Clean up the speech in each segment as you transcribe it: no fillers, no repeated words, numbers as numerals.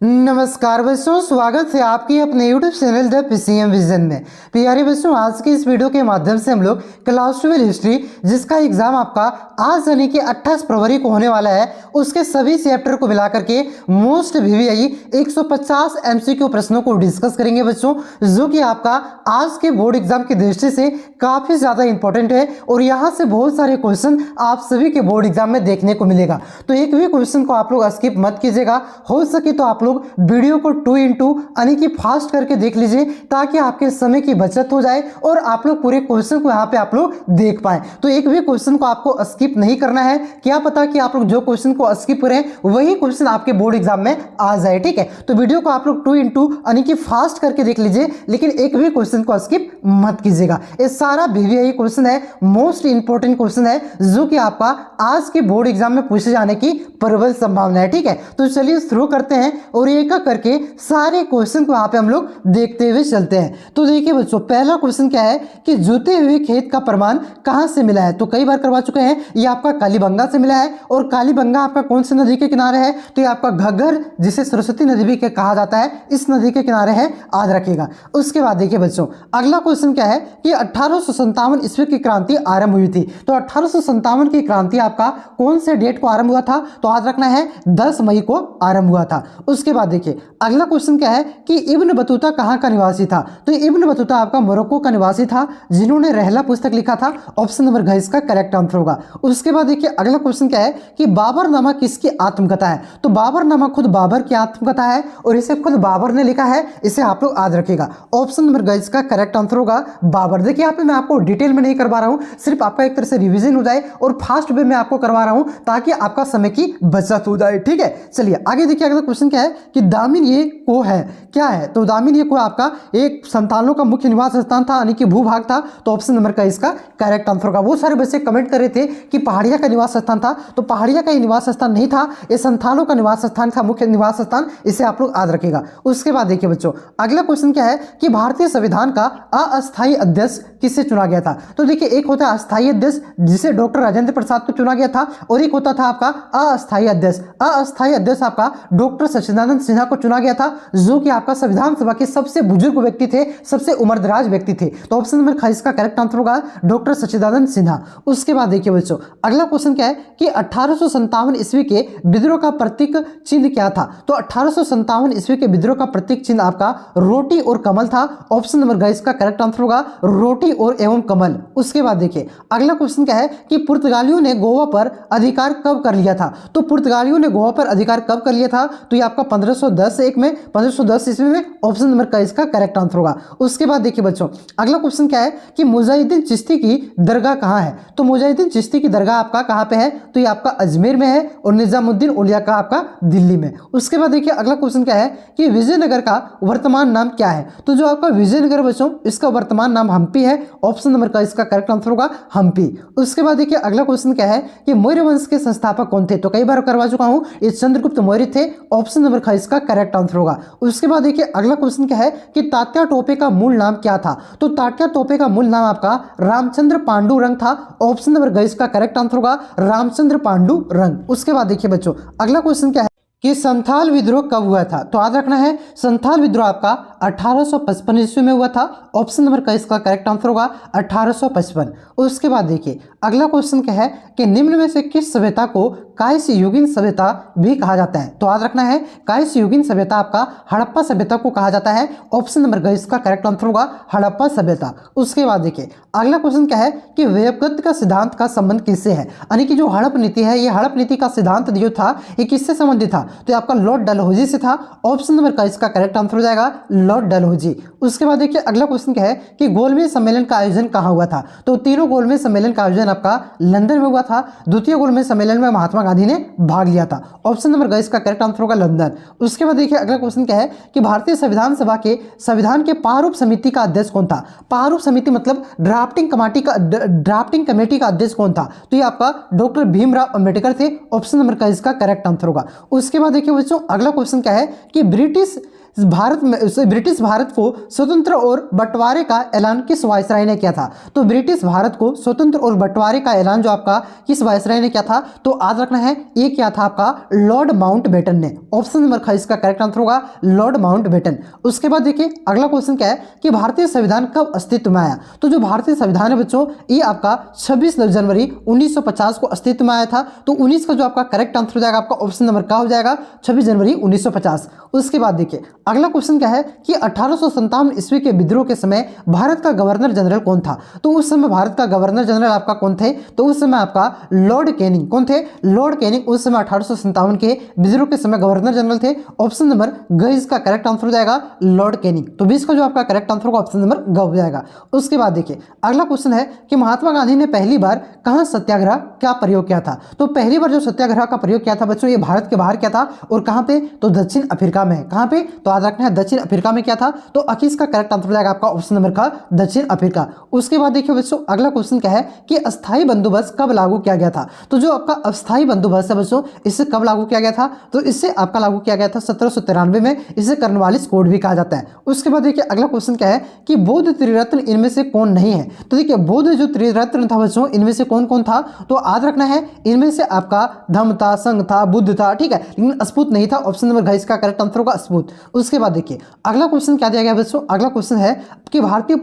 नमस्कार बच्चों, स्वागत है आपके अपने YouTube channel the PCM vision में। प्यारे बच्चों, आज की इस वीडियो के माध्यम से हम लोग क्लास 12 हिस्ट्री, जिसका एग्जाम आपका आज यानी कि 28 फरवरी को होने वाला है, उसके सभी चैप्टर को मिलाकर के मोस्ट VVI 150 MCQ प्रश्नों को डिस्कस करेंगे बच्चों, जो कि आपका आज के बोर्ड एग्जाम की दृष्टि से काफी ज्यादा इंपॉर्टेंट है और यहाँ से बहुत सारे क्वेश्चन आप सभी के बोर्ड एग्जाम में देखने को मिलेगा। तो एक भी क्वेश्चन को आप लोग स्किप मत कीजिएगा, हो सके तो आप लोग वीडियो को 2x यानी कि फास्ट करके देख लीजिए, ताकि आपके समय की बचत हो जाए और आप लोग पूरे क्वेश्चन को यहाँ पे आप लोग देख पाए। तो एक भी क्वेश्चन को आपको स्किप नहीं करना है, क्या पता कि आप लोग जो क्वेश्चन को स्किप करें वही क्वेश्चन आपके बोर्ड एग्जाम में आ जाए। ठीक है, तो वीडियो को आप लोग 2x यानी कि फास्ट करके देख लीजिए, लेकिन एक भी क्वेश्चन को स्किप मत कीजिएगा। ये सारा VVI क्वेश्चन है, मोस्ट इंपॉर्टेंट क्वेश्चन है, जो कि आपका आज के बोर्ड एग्जाम में पूछे जाने की प्रबल संभावना है। ठीक है, तो चलिए शुरू करते हैं और एक करके सारे क्वेश्चन को यहाँ पे हम लोग देखते हुए चलते हैं। तो देखिए बच्चों, पहला क्वेश्चन क्या है कि जुते हुए खेत का प्रमाण कहां से मिला है। तो कई बार करवा चुके हैं, ये आपका कालीबंगा से मिला है। और कालीबंगा आपका कौन सी नदी के किनारे है, तो ये आपका घग्गर, जिसे सरस्वती नदी भी कहा जाता है, इस नदी के किनारे है, याद रखिएगा। उसके बाद देखिए बच्चों, अगला क्वेश्चन क्या है कि 1857 ईस्वी की क्रांति आरंभ हुई थी। तो 1857 की क्रांति आपका कौन से डेट को आरंभ हुआ था, तो याद रखना है 10 मई को आरंभ हुआ था। उसके बाद देखिए अगला क्वेश्चन क्या है कि इब्न बतूता कहाँ का निवासी था। तो इब्न बतूता आपका मोरक्को का निवासी था, जिन्होंने रहला पुस्तक लिखा था। ऑप्शन नंबर घ इसका करेक्ट आंसर होगा। उसके बाद देखिए अगला क्वेश्चन क्या है कि बाबरनामा किसकी आत्मकथा है। तो बाबरनामा खुद बाबर की आत्मकथा है और इसे खुद बाबर ने लिखा है, इसे आप लोग याद रखिएगा। ऑप्शन नंबर घ इसका करेक्ट आंसर होगा बाबर। देखिए यहाँ पे मैं आपको डिटेल में नहीं करवा रहा हूँ, सिर्फ आपका एक तरह से रिविजन हो जाए और फास्ट वे में आपको करवा रहा हूँ, ताकि आपका समय की बचत हो जाए। ठीक है, चलिए आगे देखिए अगला क्वेश्चन क्या है कि दामिन ये को है, क्या है। तो दामिन ये को आपका एक संतालों का मुख्य निवास स्थान था, यानी कि भूभाग था। तो ऑप्शन नंबर का इसका करेक्ट आंसर होगा। वो सारे बच्चे कमेंट कर रहे थे कि पहाड़िया का निवास स्थान था, तो पहाड़िया का ये निवास स्थान नहीं था, ये संतालों का निवास स्थान था, मुख्य निवास स्थान, इसे आप लोग याद रखिएगा। उसके बाद देखिए बच्चों, अगला क्वेश्चन क्या है कि भारतीय संविधान का अस्थायी अध्यक्ष किससे चुना गया था। तो देखिए एक होता है अस्थायी अध्यक्ष, जिसे डॉक्टर राजेंद्र प्रसाद को चुना गया था, और एक होता था आपका अस्थायी अध्यक्ष। अस्थायी अध्यक्ष आपका डॉक्टर सच्चिदानंद सिन्हा को चुना गया था, जो कि आपका संविधान सभा के सबसे बुजुर्ग व्यक्ति थे, सबसे उम्रदराज व्यक्ति थे। तो ऑप्शन नंबर ख इसका करेक्ट आंसर होगा डॉक्टर सच्चिदानंद सिन्हा। उसके बाद देखिए बच्चों, अगला क्वेश्चन क्या है कि 1857 ईस्वी के विद्रोह का प्रतीक चिन्ह क्या था। तो 1857 ईस्वी के विद्रोह का प्रतीक चिन्ह आपका रोटी और कमल था। ऑप्शन नंबर घ इसका करेक्ट आंसर होगा रोटी और एवं कमल। उसके बाद देखिए अगला क्वेश्चन क्या है कि पुर्तगालियों ने गोवा पर अधिकार कब कर लिया था। तो पुर्तगालियों ने गोवा पर अधिकार कब कर लिया था, तो ये आपका 1510 ईस्वी में। ऑप्शन नंबर का इसका करेक्ट आंसर होगा। उसके बाद देखिए बच्चों, अगला क्वेश्चन क्या है कि मुजाहिदीन चिश्ती की दरगाह कहाँ है। तो मुजाहिदीन चिश्ती की दरगाह आपका कहाँ पे है, तो ये आपका अजमेर में है, और निजामुद्दीन औलिया का आपका दिल्ली में। उसके बाद देखिए अगला क्वेश्चन क्या है कि विजयनगर का वर्तमान नाम क्या है। तो जो आपका विजयनगर बच्चों, इसका वर्तमान नाम हम्पी है। ऑप्शन नंबर का इसका करेक्ट आंसर होगा हम्पी। उसके बाद देखिए अगला क्वेश्चन क्या है कि मौर्य वंश के संस्थापक कौन थे। तो कई बार करवा चुका हूं, ये चंद्रगुप्त मौर्य थे। ऑप्शन नंबर ख इसका करेक्ट आंसर होगा। उसके बाद देखिए अगला क्वेश्चन क्या है कि तात्या टोपे का मूल नाम क्या था। तो तात्या टोपे का मूल नाम आपका रामचंद्र पांडुरंग था। ऑप्शन नंबर घ इसका करेक्ट आंसर होगा रामचंद्र पांडुरंग। उसके बाद देखिए बच्चों, अगला क्वेश्चन क्या है कि संथाल विद्रोह कब हुआ था। तो याद रखना है संथाल विद्रोह आपका 1855 ईस्वी में हुआ था। ऑप्शन नंबर का इसका करेक्ट आंसर होगा 1855। उसके बाद देखिए अगला क्वेश्चन क्या है कि निम्न में से किस सभ्यता को कायस्थ युगीन सभ्यता भी कहा जाता है। तो याद रखना है कायस्थ युगीन सभ्यता आपका हड़प्पा सभ्यता को कहा जाता है। ऑप्शन नंबर घ इसका करेक्ट आंसर होगा हड़प्पा सभ्यता। उसके बाद देखिए अगला क्वेश्चन क्या है कि व्यक्तिगत का सिद्धांत का संबंध किससे है, यानी कि जो हड़प नीति है, ये हड़प नीति का सिद्धांत जो था, ये किससे संबंधित था। तो आपका लॉर्ड डलहौजी से था। ऑप्शन नंबर का इसका करेक्ट आंसर हो जाएगा लॉर्ड डलहौजी। उसके बाद देखिए अगला क्वेश्चन क्या है कि गोलमेज सम्मेलन का आयोजन कहाँ हुआ था। तो तीनों गोलमेज सम्मेलन का आयोजन आपका लंदन में हुआ था। द्वितीय गोलमेज सम्मेलन में महात्मा गांधी ने भाग लिया था। ऑप्शन नंबर ग इसका करेक्ट आंसर होगा लंदन। उसके बाद देखिए अगला क्वेश्चन क्या है कि भारतीय संविधान सभा के संविधान के प्रारूप समिति का अध्यक्ष कौन था। प्रारूप समिति मतलब ड्राफ्टिंग कमेटी का अध्यक्ष कौन था। तो ये आपका डॉक्टर भीमराव अंबेडकर थे। ऑप्शन नंबर का इसका करेक्ट आंसर होगा। उसके बाद देखिए बच्चों, अगला क्वेश्चन क्या है कि ब्रिटिश भारत में ब्रिटिश भारत को स्वतंत्र और बंटवारे का ऐलान किस वायसराय ने किया था? तो ब्रिटिश भारत को स्वतंत्र और बंटवारे का ऐलान जो आपका किस वायसराय ने किया था? तो याद रखना है, ये क्या था आपका? लॉर्ड माउंटबेटन ने। ऑप्शन नंबर ख इसका करेक्ट आंसर होगा लॉर्ड माउंटबेटन। उसके बाद देखिए अगला क्वेश्चन क्या है कि भारतीय संविधान कब अस्तित्व में आया? तो जो भारतीय संविधान है बच्चों, ये आपका 26 जनवरी 1950 को अस्तित्व में आया था। तो 19 का जो आपका करेक्ट आंसर हो जाएगा आपका ऑप्शन नंबर का हो जाएगा 26 जनवरी 1950। उसके बाद देखिए अगला क्वेश्चन क्या है कि 1857 ईस्वी के विद्रोह के समय भारत का गवर्नर जनरल कौन था? तो उस समय भारत का गवर्नर जनरल आपका कौन थे? तो उस समय आपका लॉर्ड कैनिंग। कौन थे? लॉर्ड कैनिंग उस समय 1857 के विद्रोह के समय गवर्नर जनरल थे। ऑप्शन नंबर ग इसका करेक्ट आंसर हो जाएगा लॉर्ड कैनिंग। तो 20 का जो आपका करेक्ट आंसर होगा ऑप्शन नंबर ग हो जाएगा। उसके बाद देखिए अगला क्वेश्चन है कि महात्मा गांधी ने पहली बार कहां सत्याग्रह का प्रयोग किया था? तो पहली बार जो सत्याग्रह का प्रयोग किया था बच्चों, ये भारत के बाहर किया था। और कहां पे? तो दक्षिण अफ्रीका में। कहां पे? तो याद रखना है दक्षिण अफ्रीका में क्या था। तो 21 का करेक्ट आंसर हो जाएगा आपका ऑप्शन नंबर का दक्षिण अफ्रीका। उसके बाद देखिए बच्चों अगला क्वेश्चन क्या है कि अस्थायी बंदोबस्त कब लागू किया गया था? तो जो आपका अस्थायी बंदोबस्त है बच्चों, इससे कब लागू किया गया था? तो इससे आपका लागू किया गया था 1793 में। इसे कर्नवालिस कोड भी कहा जाता है। उसके बाद देखिए अगला क्वेश्चन क्या है कि बौद्ध त्रिरत्न इनमें से कौन नहीं है? तो देखिए बौद्ध जो त्रिरत्न था बच्चों, इनमें से कौन कौन था? तो याद रखना है इनमें से आपका धम्म था, संघ था, बुद्ध था, ठीक है, लेकिन अस्पुत नहीं था। ऑप्शन नंबर घ इसका करेक्ट आंसर होगा अस्पुत। उसके बाद देखिए अगला क्वेश्चन क्या दिया गया बच्चों? अगला क्वेश्चन है कि भारतीय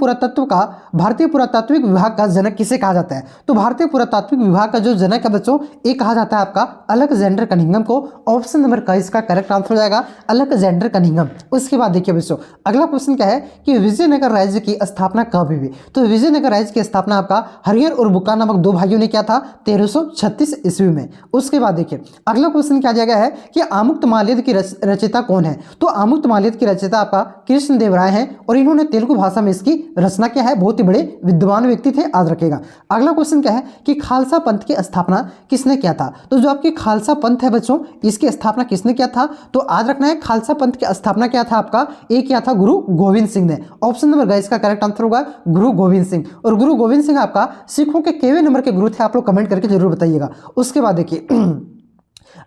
पुरातात्विक विभाग का जनक किसे कहा जाता है? तो भारतीय पुरातात्विक विभाग का जो जनक है बच्चों, ये कहा जाता है आपका अलेक्जेंडर कनिंघम को। ऑप्शन नंबर क इसका करेक्ट आंसर हो जाएगा अलेक्जेंडर कनिंघम। उसके बाद देखिए बच्चों अगला क्वेश्चन क्या है कि विजयनगर राज्य की स्थापना कब हुई? तो विजयनगर राज्य की स्थापना आपका हरिहर और बुक्का नामक दो भाइयों ने किया था 1336 ईस्वी में। उसके बाद देखिए अगला क्वेश्चन क्या दिया गया है कि आमुक्तमाल्यद की रचयिता कौन है? तो आमुक्तमाल्यद की रचयिता आपका कृष्णदेवराय हैं और इन्होंने तेलुगु भाषा में इसकी रचना किया है। बहुत ही बड़े विद्वान व्यक्ति थे, याद रखेगा। अगला क्वेश्चन क्या है कि खालसा पंथ की स्थापना किसने किया था? तो जो आपकी खालसा पंथ है बच्चों, इसकी स्थापना किसने किया था? तो याद रखना है खालसा पंथ की स्थापना क्या था आपका? एक किया था गुरु गोविंद सिंह ने। ऑप्शन नंबर ग इसका करेक्ट आंसर होगा गुरु गोविंद सिंह। और गुरु गोविंद सिंह आपका सिखों के केवे नंबर के गुरु थे? आप लोग कमेंट करके जरूर बताइएगा। उसके बाद देखिए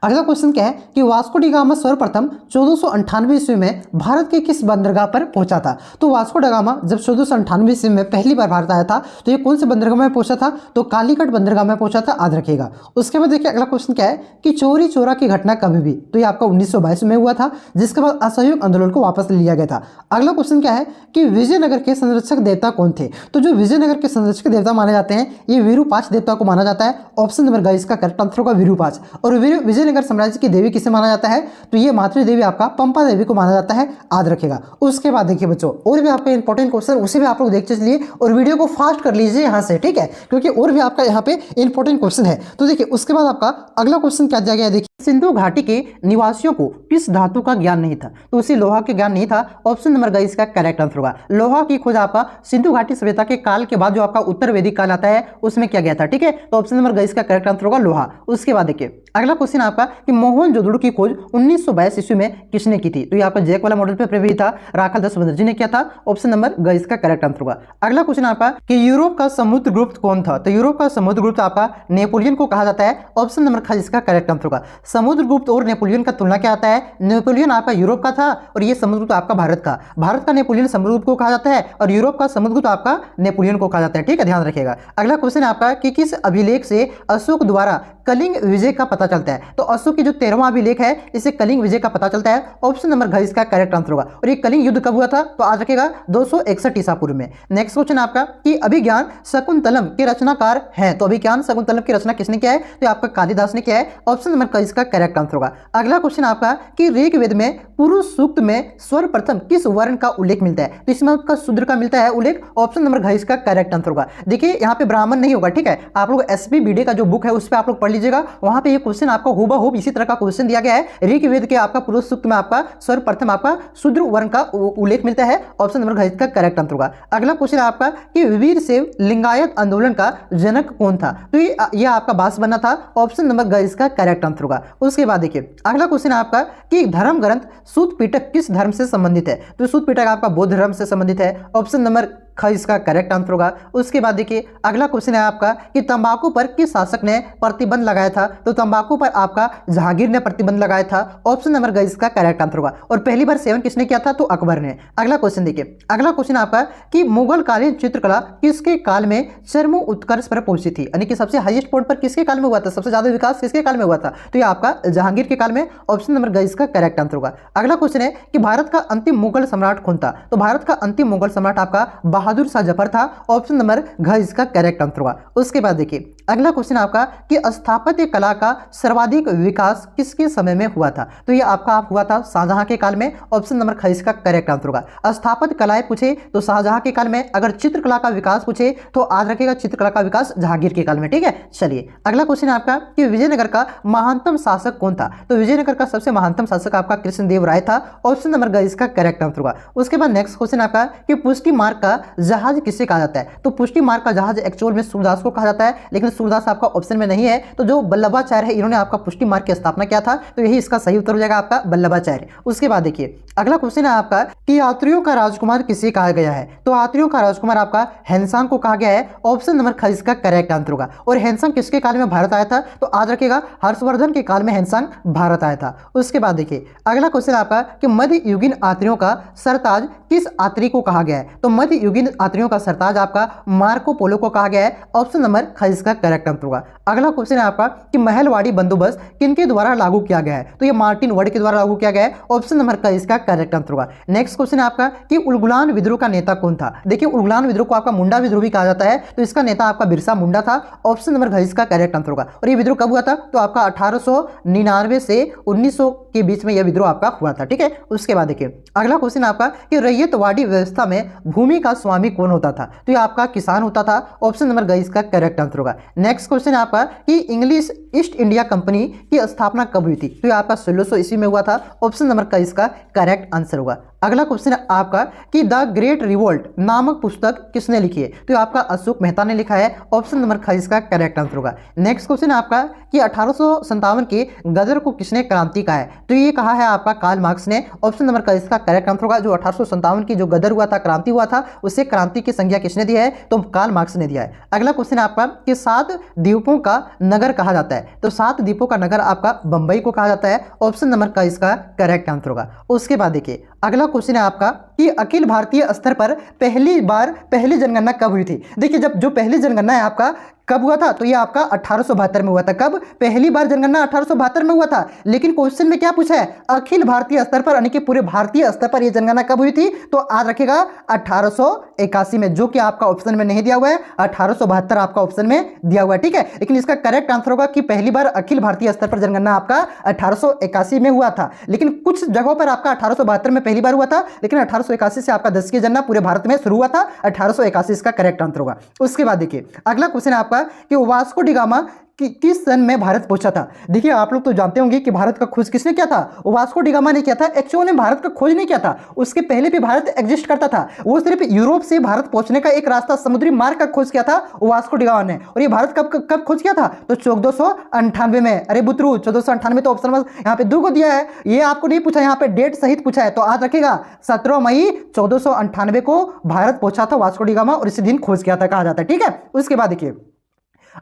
अगला क्वेश्चन क्या है कि वास्को डी गामा सर्वप्रथम 1498 ईस्वी में भारत के किस बंदरगाह पर पहुंचा था? तो वास्को डी गामा जब 1498 ईस्वी में पहली बार भारत आया था तो ये कौन से बंदरगाह में पहुंचा था? तो कालीकट बंदरगाह में पहुंचा था, याद रखिएगा। उसके बाद देखिए अगला क्वेश्चन क्या है कि चौरी चौरा की घटना कब हुई? तो ये आपका 1922 में हुआ था, जिसके बाद असहयोग आंदोलन को वापस ले लिया गया था। अगला क्वेश्चन क्या है कि विजयनगर के संरक्षक देवता कौन थे? तो जो विजयनगर के संरक्षक देवता माने जाते हैं, ये विरूपाक्ष देवता को माना जाता है। ऑप्शन नंबर ग इसका करेक्ट आंसर होगा विरूपाक्ष। और विजयनगर साम्राज्य की देवी किसे माना जाता है? तो ये मातृ देवी आपका पंपा देवी को माना जाता है, याद रखेगा। उसके बाद देखिए बच्चों और भी आपका इंपॉर्टेंट क्वेश्चन, उसे भी आप लोग देख चलिए और वीडियो को फास्ट कर लीजिए यहाँ से, ठीक है, क्योंकि और भी आपका यहाँ पे इंपॉर्टेंट क्वेश्चन है। तो देखिए उसके बाद आपका अगला क्वेश्चन क्या दिया गया है? देखिए सिंधु घाटी के निवासियों को किस धातु का ज्ञान नहीं था? तो उसी लोहा के ज्ञान नहीं था। ऑप्शन नंबर ग इसका करेक्ट आंसर होगा। लोहा की खोज आपका सिंधु घाटी सभ्यता के काल के बाद जो आपका उत्तर वैदिक काल आता है उसमें किया गया था, ठीक है। तो ऑप्शन नंबर ग इसका करेक्ट आंसर होगा लोहा। उसके बाद देखिए अगला क्वेश्चन आपका कि मोहनजोदड़ो की खोज 1922 ईस्वी में किसने की थी? तो ये आपका जैक वाला मॉडल पे प्रवेश था, राखाल बनर्जी ने किया था। ऑप्शन नंबर ग इसका करेक्ट आंसर होगा। अगला क्वेश्चन आपका कि यूरोप का समुद्रगुप्त कौन था? तो यूरोप का समुद्रगुप्त आपका नेपोलियन को कहा जाता है। ऑप्शन नंबर ख इसका करेक्ट आंसर होगा। समुद्रगुप्त और नेपोलियन का तुलना क्या आता है? नेपोलियन आपका यूरोप का था और ये समुद्रगुप्त आपका भारत का नेपोलियन समुद्रगुप्त को कहा जाता है और यूरोप का समुद्रगुप्त आपका नेपोलियन को कहा जाता है, ठीक है, ध्यान रखिएगा। अगला क्वेश्चन आपका कि किस अभिलेख से अशोक द्वारा कलिंग विजय का पता चलता है? तो अशोक की जो 13वां अभिलेख है इसे कलिंग विजय का पता चलता है। ऑप्शन नंबर घ इसका करेक्ट आंसर होगा। और ये कलिंग युद्ध कब हुआ था? तो आज रखेगा 261 ईसा पूर्व में। नेक्स्ट क्वेश्चन आपका कि अभिज्ञान शकुंतलम के रचनाकार हैं। तो अभिज्ञान शकुंतलम की रचना किसने किया है? तो आपका कालिदास ने किया है। ऑप्शन नंबर क इसका करेक्ट आंसर होगा। अगला क्वेश्चन आपका कि ऋग्वेद में पुरुष सूक्त में सर्वप्रथम किस वर्ण का उल्लेख मिलता है? तो इसमें आपका शूद्र का मिलता है उल्लेख। ऑप्शन नंबर घ इसका करेक्ट आंसर होगा। देखिए यहाँ पे ब्राह्मण नहीं होगा, ठीक है, आप लोग एसपी बीडे का जो बुक है उस पर आप लोग पढ़ लीजिएगा, वहां पे ये क्वेश्चन आपका हूबहू इसी तरह का क्वेश्चन दिया गया है। ऋग्वेद के आपका पुरुष सूक्त में आपका सर्वप्रथम आपका शूद्र वर्ण का उल्लेख मिलता है। ऑप्शन नंबर घ इसका करेक्ट आंसर होगा। अगला क्वेश्चन आपका कि वीर शैव लिंगायत आंदोलन का जनक कौन था? तो ये आपका बास बना था। ऑप्शन नंबर घ इसका करेक्ट आंसर होगा। उसके बाद देखिए अगला क्वेश्चन आपका कि धर्म ग्रंथ सूत पिटक किस धर्म से संबंधित है? तो सूत पिटक आपका बौद्ध धर्म से संबंधित है। ऑप्शन नंबर ख इसका करेक्ट आंसर होगा। उसके बाद देखिए अगला क्वेश्चन है आपका कि तंबाकू पर किस शासक ने प्रतिबंध लगाया था? तो तंबाकू पर आपका जहांगीर ने प्रतिबंध लगाया था। ऑप्शन नंबर ग इसका करेक्ट आंसर होगा। और पहली बार सेवन किसने किया था? तो अकबर ने। अगला क्वेश्चन देखिए, अगला क्वेश्चन आपका कि मुगल कालीन चित्रकला किसके काल में चरम उत्कर्ष पर पहुंची थी? यानी कि सबसे हाईएस्ट पॉइंट पर किसके काल में हुआ था? सबसे ज्यादा विकास किसके काल में हुआ था? तो ये आपका जहांगीर के काल में। ऑप्शन नंबर ग इसका करेक्ट आंसर होगा। अगला क्वेश्चन है कि भारत का अंतिम मुगल सम्राट कौन था? तो भारत का अंतिम मुगल सम्राट आपका बहादुर शाह जफर था। ऑप्शन नंबर घ इसका करेक्ट आंसर होगा। उसके बाद देखिए अगला क्वेश्चन आपका कि स्थापत्य कला का सर्वाधिक विकास किसके समय में हुआ था? तो ये आपका हुआ था शाहजहां के काल में। ऑप्शन नंबर ख इसका करेक्ट आंसर होगा। स्थापत्य कलाएं पूछे तो शाहजहां के काल में, अगर चित्रकला का विकास पूछे तो याद रखेगा चित्रकला का विकास जहांगीर के काल में। ठीक है, चलिए अगला क्वेश्चन आपका कि विजयनगर का महानतम शासक कौन था? तो विजयनगर का सबसे महानतम शासक आपका कृष्णदेव राय था। ऑप्शन नंबर ग इसका करेक्ट आंसर होगा। उसके बाद नेक्स्ट क्वेश्चन आपका कि पुष्टि मार्ग का जहाज किसे कहा जाता है? तो पुष्टि मार्ग का जहाज एक्चुअल में सूरदास को कहा जाता है, लेकिन सूरदास आपका ऑप्शन में नहीं है। तो जो वल्लभाचार्य है इन्होंने आपका पुष्टि मार्ग की स्थापना किया था, तो यही इसका सही उत्तर हो जाएगा आपका वल्लभाचार्य। उसके बाद देखिए अगला क्वेश्चन है आपका कि यात्रियों का राजकुमार किसे कहा गया है? तो यात्रियों का राजकुमार आपका हेनसांग को कहा गया है। ऑप्शन नंबर ख इसका करेक्ट आंसर होगा। और हेनसांग किसके काल में भारत आया था? तो याद रखिएगा हर्षवर्धन के काल में हेनसांग भारत आया था। उसके बाद देखिए अगला क्वेश्चन आपका कि मध्ययुगीन यात्रियों का सरताज किस यात्री को कहा गया है? तो मध्ययुगीन यात्रियों का सरताज आपका मार्को पोलो को कहा गया है। ऑप्शन नंबर ख इसका करेक्ट आंसर होगा। अगला क्वेश्चन है आपका कि महलवाड़ी बंदोबस्त किनके द्वारा लागू किया गया है? तो ये मार्टिन वर्ड के द्वारा लागू किया गया है। ऑप्शन नंबर क इसका करेक्ट आंसर होगा। नेक्स्ट क्वेश्चन है आपका कि उलगुलान विद्रोह का नेता कौन था? देखिए उलगुलान विद्रोह को आपका मुंडा विद्रोह भी कहा जाता है, तो इसका नेता आपका बिरसा मुंडा था। ऑप्शन नंबर घ इसका करेक्ट आंसर होगा। और ये विद्रोह कब हुआ था? तो आपका 1899 से 1900 के बीच में यह विद्रोह आपका हुआ था। ठीक है, उसके बाद देखिए अगला क्वेश्चन आपका कि रैयतवाड़ी व्यवस्था में भूमि का स्वामी कौन होता था? तो ये आपका किसान होता था। ऑप्शन नंबर ग इसका करेक्ट आंसर होगा। नेक्स्ट क्वेश्चन आपका कि इंग्लिश ईस्ट इंडिया कंपनी की स्थापना कब हुई थी? तो ये आपका 1600 ईस्वी में हुआ था। ऑप्शन नंबर क इसका करेक्ट आंसर होगा। अगला क्वेश्चन है आपका कि द ग्रेट रिवोल्ट नामक पुस्तक किसने लिखी है? तो आपका अशोक मेहता ने लिखा है। ऑप्शन नंबर ख इसका करेक्ट आंसर होगा। नेक्स्ट क्वेश्चन आपका कि 1857 के गदर को किसने क्रांति कहा है? तो ये कहा है आपका कार्ल मार्क्स ने। ऑप्शन नंबर क इसका करेक्ट आंसर होगा। जो 1857 की जो गदर हुआ था, क्रांति हुआ था, उससे क्रांति की संज्ञा किसने दी है? तो कार्ल मार्क्स ने दिया है। अगला क्वेश्चन आपका कि 7 द्वीपों का नगर कहा जाता है? तो 7 द्वीपों का नगर आपका बंबई को कहा जाता है। ऑप्शन नंबर क इसका करेक्ट आंसर होगा। उसके बाद देखिए अगला क्वेश्चन है आपका कि अखिल भारतीय स्तर पर पहली जनगणना कब हुई थी? देखिए जब जो पहली जनगणना है आपका कब हुआ था? तो ये आपका 1872 में हुआ था। कब? पहली बार जनगणना 1872 में हुआ था। लेकिन क्वेश्चन में क्या पूछा है? अखिल भारतीय स्तर पर, यानी कि पूरे भारतीय स्तर पर यह जनगणना कब हुई थी? तो याद रखेगा 1881 में, जो कि आपका ऑप्शन में नहीं दिया हुआ है। 1872 आपका ऑप्शन में दिया हुआ है। ठीक है, लेकिन इसका करेक्ट आंसर होगा कि पहली बार अखिल भारतीय स्तर पर जनगणना आपका 1881 में हुआ था। लेकिन कुछ जगहों पर आपका 1872 में पहली बार हुआ था, लेकिन 1881 से आपका 10 की जनगणना पूरे भारत में शुरू हुआ था। 1881 इसका करेक्ट आंसर होगा। उसके बाद देखिए अगला क्वेश्चन आपका कि वास्को डी गामा किस सन में भारत पहुंचा था? देखिए आप लोग तो जानते होंगे कि भारत का खोज किसने किया था? वास्को डी गामा ने किया था। एक्चुअली ने भारत का खोज नहीं किया था, उसके पहले भी भारत एग्जिस्ट करता था। वो सिर्फ यूरोप से भारत पहुंचने का एक रास्ता, समुद्री मार्ग का खोज किया था वास्को डी गामा ने। और ये भारत कब खोज किया था? तो 1498 में। अरे बुतरू 1498 तो ऑप्शन में यहाँ पे 2 को दिया है, ये आपको नहीं पूछा, यहाँ पे डेट सहित पूछा है। तो याद रखिएगा 17 मई 1498 को भारत पहुंचा था वास्को डी गामा, और इसी दिन खोज किया था कहा जाता है। ठीक है, उसके बाद देखिए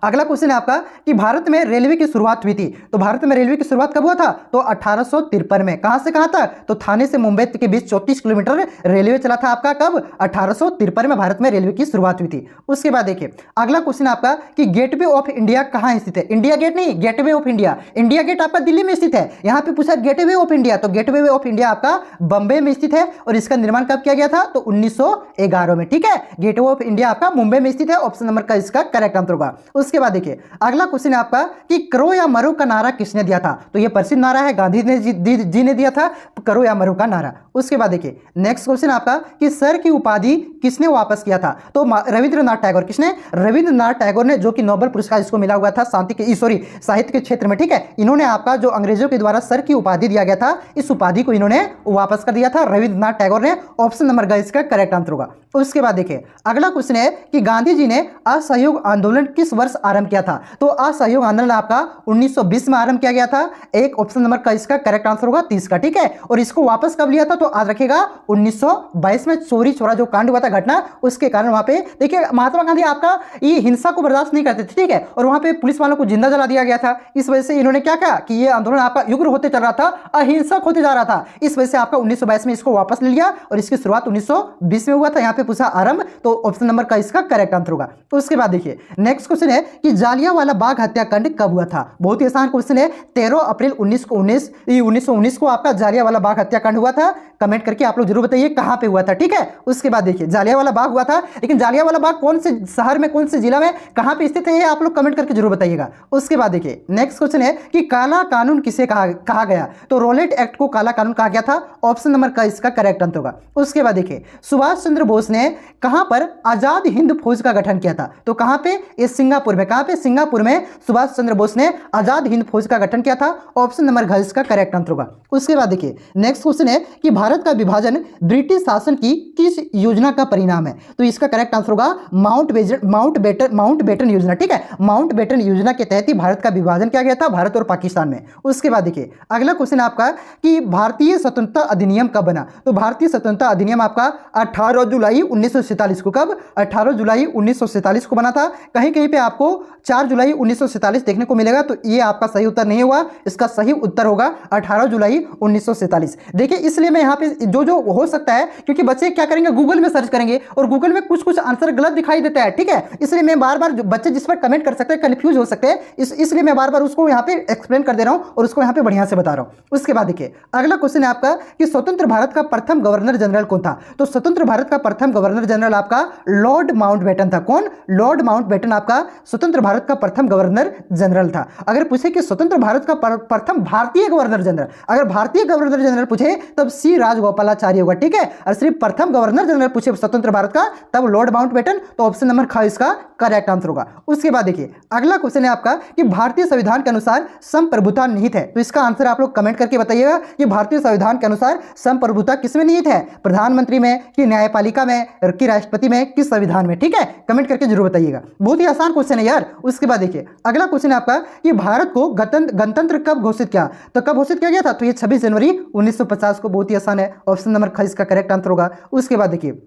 अगला क्वेश्चन है आपका कि भारत में रेलवे की शुरुआत हुई थी। तो भारत में रेलवे की शुरुआत कब हुआ था? तो 1853 में। कहां से कहां तक? तो थाने से मुंबई के बीच 34 किलोमीटर रेलवे चला था आपका। कब? 1853 में भारत में रेलवे की शुरुआत हुई थी। उसके बाद देखिए अगला क्वेश्चन आपका कि गेटवे ऑफ इंडिया कहां स्थित है? इंडिया गेट नहीं, Gateway of India. India Gate आपका दिल्ली में स्थित है। यहां पे पूछा गेटवे ऑफ इंडिया, तो गेटवे ऑफ इंडिया आपका बंबई में स्थित है। और इसका निर्माण कब किया गया था? तो 1911 में। ठीक है, गेटवे ऑफ इंडिया आपका मुंबई में स्थित है। ऑप्शन नंबर का इसका करेक्ट आंसर होगा। उसके बाद देखिए अगला क्वेश्चन है आपका कि करो या मरो का नारा किसने दिया था? तो यह प्रसिद्ध नारा है, गांधी जी ने दिया था, करो या मरो का नारा। उसके बाद देखिए नेक्स्ट क्वेश्चन आपका कि सर की उपाधि किसने वापस किया था? तो रविंद्रनाथ टैगोर। किसने? रविंद्रनाथ टैगोर ने, जो कि नोबेल पुरस्कार इसको मिला हुआ था साहित्य के क्षेत्र में। ठीक है, इन्होंने आपका जो अंग्रेजों के द्वारा सर की उपाधि दिया गया था, इस उपाधि को इन्होंने वापस कर दिया था रविंद्रनाथ टैगोर ने। ऑप्शन नंबर ग इसका करेक्ट आंसर होगा। उसके बाद देखिए अगला क्वेश्चन है कि गांधी जी ने असहयोग आंदोलन किस वर्ष संघर्ष आरंभ किया था? तो असहयोग आंदोलन आपका 1920 में आरंभ किया गया था। एक ऑप्शन नंबर का इसका करेक्ट आंसर होगा 30 का, ठीक है। और इसको वापस कब लिया था? तो याद रखिएगा 1922 में चोरी छोरा जो कांड हुआ था घटना, उसके कारण वहां पे देखिए महात्मा गांधी आपका ये हिंसा को बर्दाश्त नहीं करते थे, ठीक है। और वहां पे पुलिस वालों को जिंदा जला दिया गया था। इस वजह से इन्होंने क्या कहा कि ये आंदोलन आपका युग्र होते चल रहा था, अहिंसक होते जा रहा था। इस वजह से आपका 1922 में इसको वापस ले लिया और इसकी शुरुआत 1920 में हुआ था। यहाँ पे पूछा आरंभ, तो ऑप्शन नंबर का इसका करेक्ट आंसर होगा। तो उसके बाद देखिए नेक्स्ट क्वेश्चन है कि जालियांवाला बाग हत्याकांड कब हुआ था? बहुत ही आसान क्वेश्चन है। 13 अप्रैल 1919 को आपका जालियांवाला बाग हत्याकांड हुआ था। कमेंट करके आप लोग जरूर बताइए कहां पे हुआ था, ठीक है। उसके बाद देखिए जालियांवाला बाग हुआ था, लेकिन जालियांवाला बाग कौन से शहर में, कौन से जिला में, कहां पे स्थित है, ये आप लोग कमेंट करके जरूर बताइएगा। उसके बाद देखिए नेक्स्ट क्वेश्चन है कि काला कानून किसे कहा गया? तो रोलेट एक्ट को काला कानून कहा गया था। ऑप्शन नंबर का इसका करेक्ट आंसर होगा। उसके बाद देखिए सुभाष चंद्र बोस ने कहां पर आजाद हिंद फौज का गठन किया था? तो कहां पे? ये सिंगापुर में। कहां पे? सिंगापुर में सुभाष चंद्र बोस ने आजाद हिंद फौज का गठन किया था। ऑप्शन नंबर घ इसका करेक्ट आंसर होगा। उसके बाद देखिए नेक्स्ट क्वेश्चन है कि भारत का विभाजन ब्रिटिश शासन की किस योजना का परिणाम है? तो इसका करेक्ट आंसर होगा माउंटबेटन योजना, ठीक है। माउंटबेटन योजना के तहत ही भारत का विभाजन किया गया था, भारत और पाकिस्तान में। उसके बाद देखिए अगला क्वेश्चन आपका कि भारतीय स्वतंत्रता अधिनियम कब बना? तो भारतीय स्वतंत्रता अधिनियम आपका 18 जुलाई 1947 को, कब? 18 जुलाई 1947 को बना था। कहीं कहीं पे आपको 4 जुलाई 1947 देखने को मिलेगा, तो ये आपका सही उत्तर नहीं हुआ। इसका सही उत्तर होगा 18 जुलाई 1947। देखिए इसलिए मैं यहाँ पे जो हो सकता है, क्योंकि बच्चे क्या करेंगे, गूगल में सर्च करेंगे और गूगल में कुछ आंसर गलत दिखाई देता है, ठीक है। इसलिए मैं बार बार बच्चे जिस पर कमेंट कर सकते हैं, कंफ्यूज हो सकते हैं, इसलिए मैं बार बार उसको यहाँ पे एक्सप्लेन कर दे रहा हूँ और उसको यहाँ पे बढ़िया से बता रहा हूँ। उसके बाद देखिए अगला क्वेश्चन है आपका कि स्वतंत्र भारत का प्रथम गवर्नर जनरल कौन था? तो स्वतंत्र भारत का प्रथम गवर्नर जनरल आपका लॉर्ड माउंटबेटन था। कौन? लॉर्ड माउंटबेटन आपका स्वतंत्र भारत का प्रथम गवर्नर जनरल था। अगर पूछे कि स्वतंत्र भारत का प्रथम भारतीय गवर्नर जनरल, अगर भारतीय गवर्नर जनरल पूछे तब सी राजगोपालाचारी होगा, ठीक है। और सिर्फ प्रथम गवर्नर जनरल पूछे स्वतंत्र भारत का, तब लॉर्ड माउंटबेटन, तो ऑप्शन नंबर ख इसका करेक्ट आंसर होगा। उसके बाद देखिए अगला क्वेश्चन है आपका कि भारतीय संविधान के अनुसार संप्रभुता निहित है। तो इसका आंसर आप लोग कमेंट करके बताइएगा कि भारतीय संविधान के अनुसार संप्रभुता किसमें निहित है? प्रधानमंत्री में, कि न्यायपालिका में, कि राष्ट्रपति में, किस संविधान में, ठीक है। कमेंट करके जरूर बताइएगा। बहुत ही आसान क्वेश्चन है यार। उसके बाद देखिए अगला क्वेश्चन है आपका कि भारत को गणतंत्र कब घोषित किया? तो कब घोषित किया गया था? तो ये 26 जनवरी 1950 को। बहुत ही आसान है, ऑप्शन नंबर ख इसका करेक्ट आंसर होगा। उसके बाद देखिए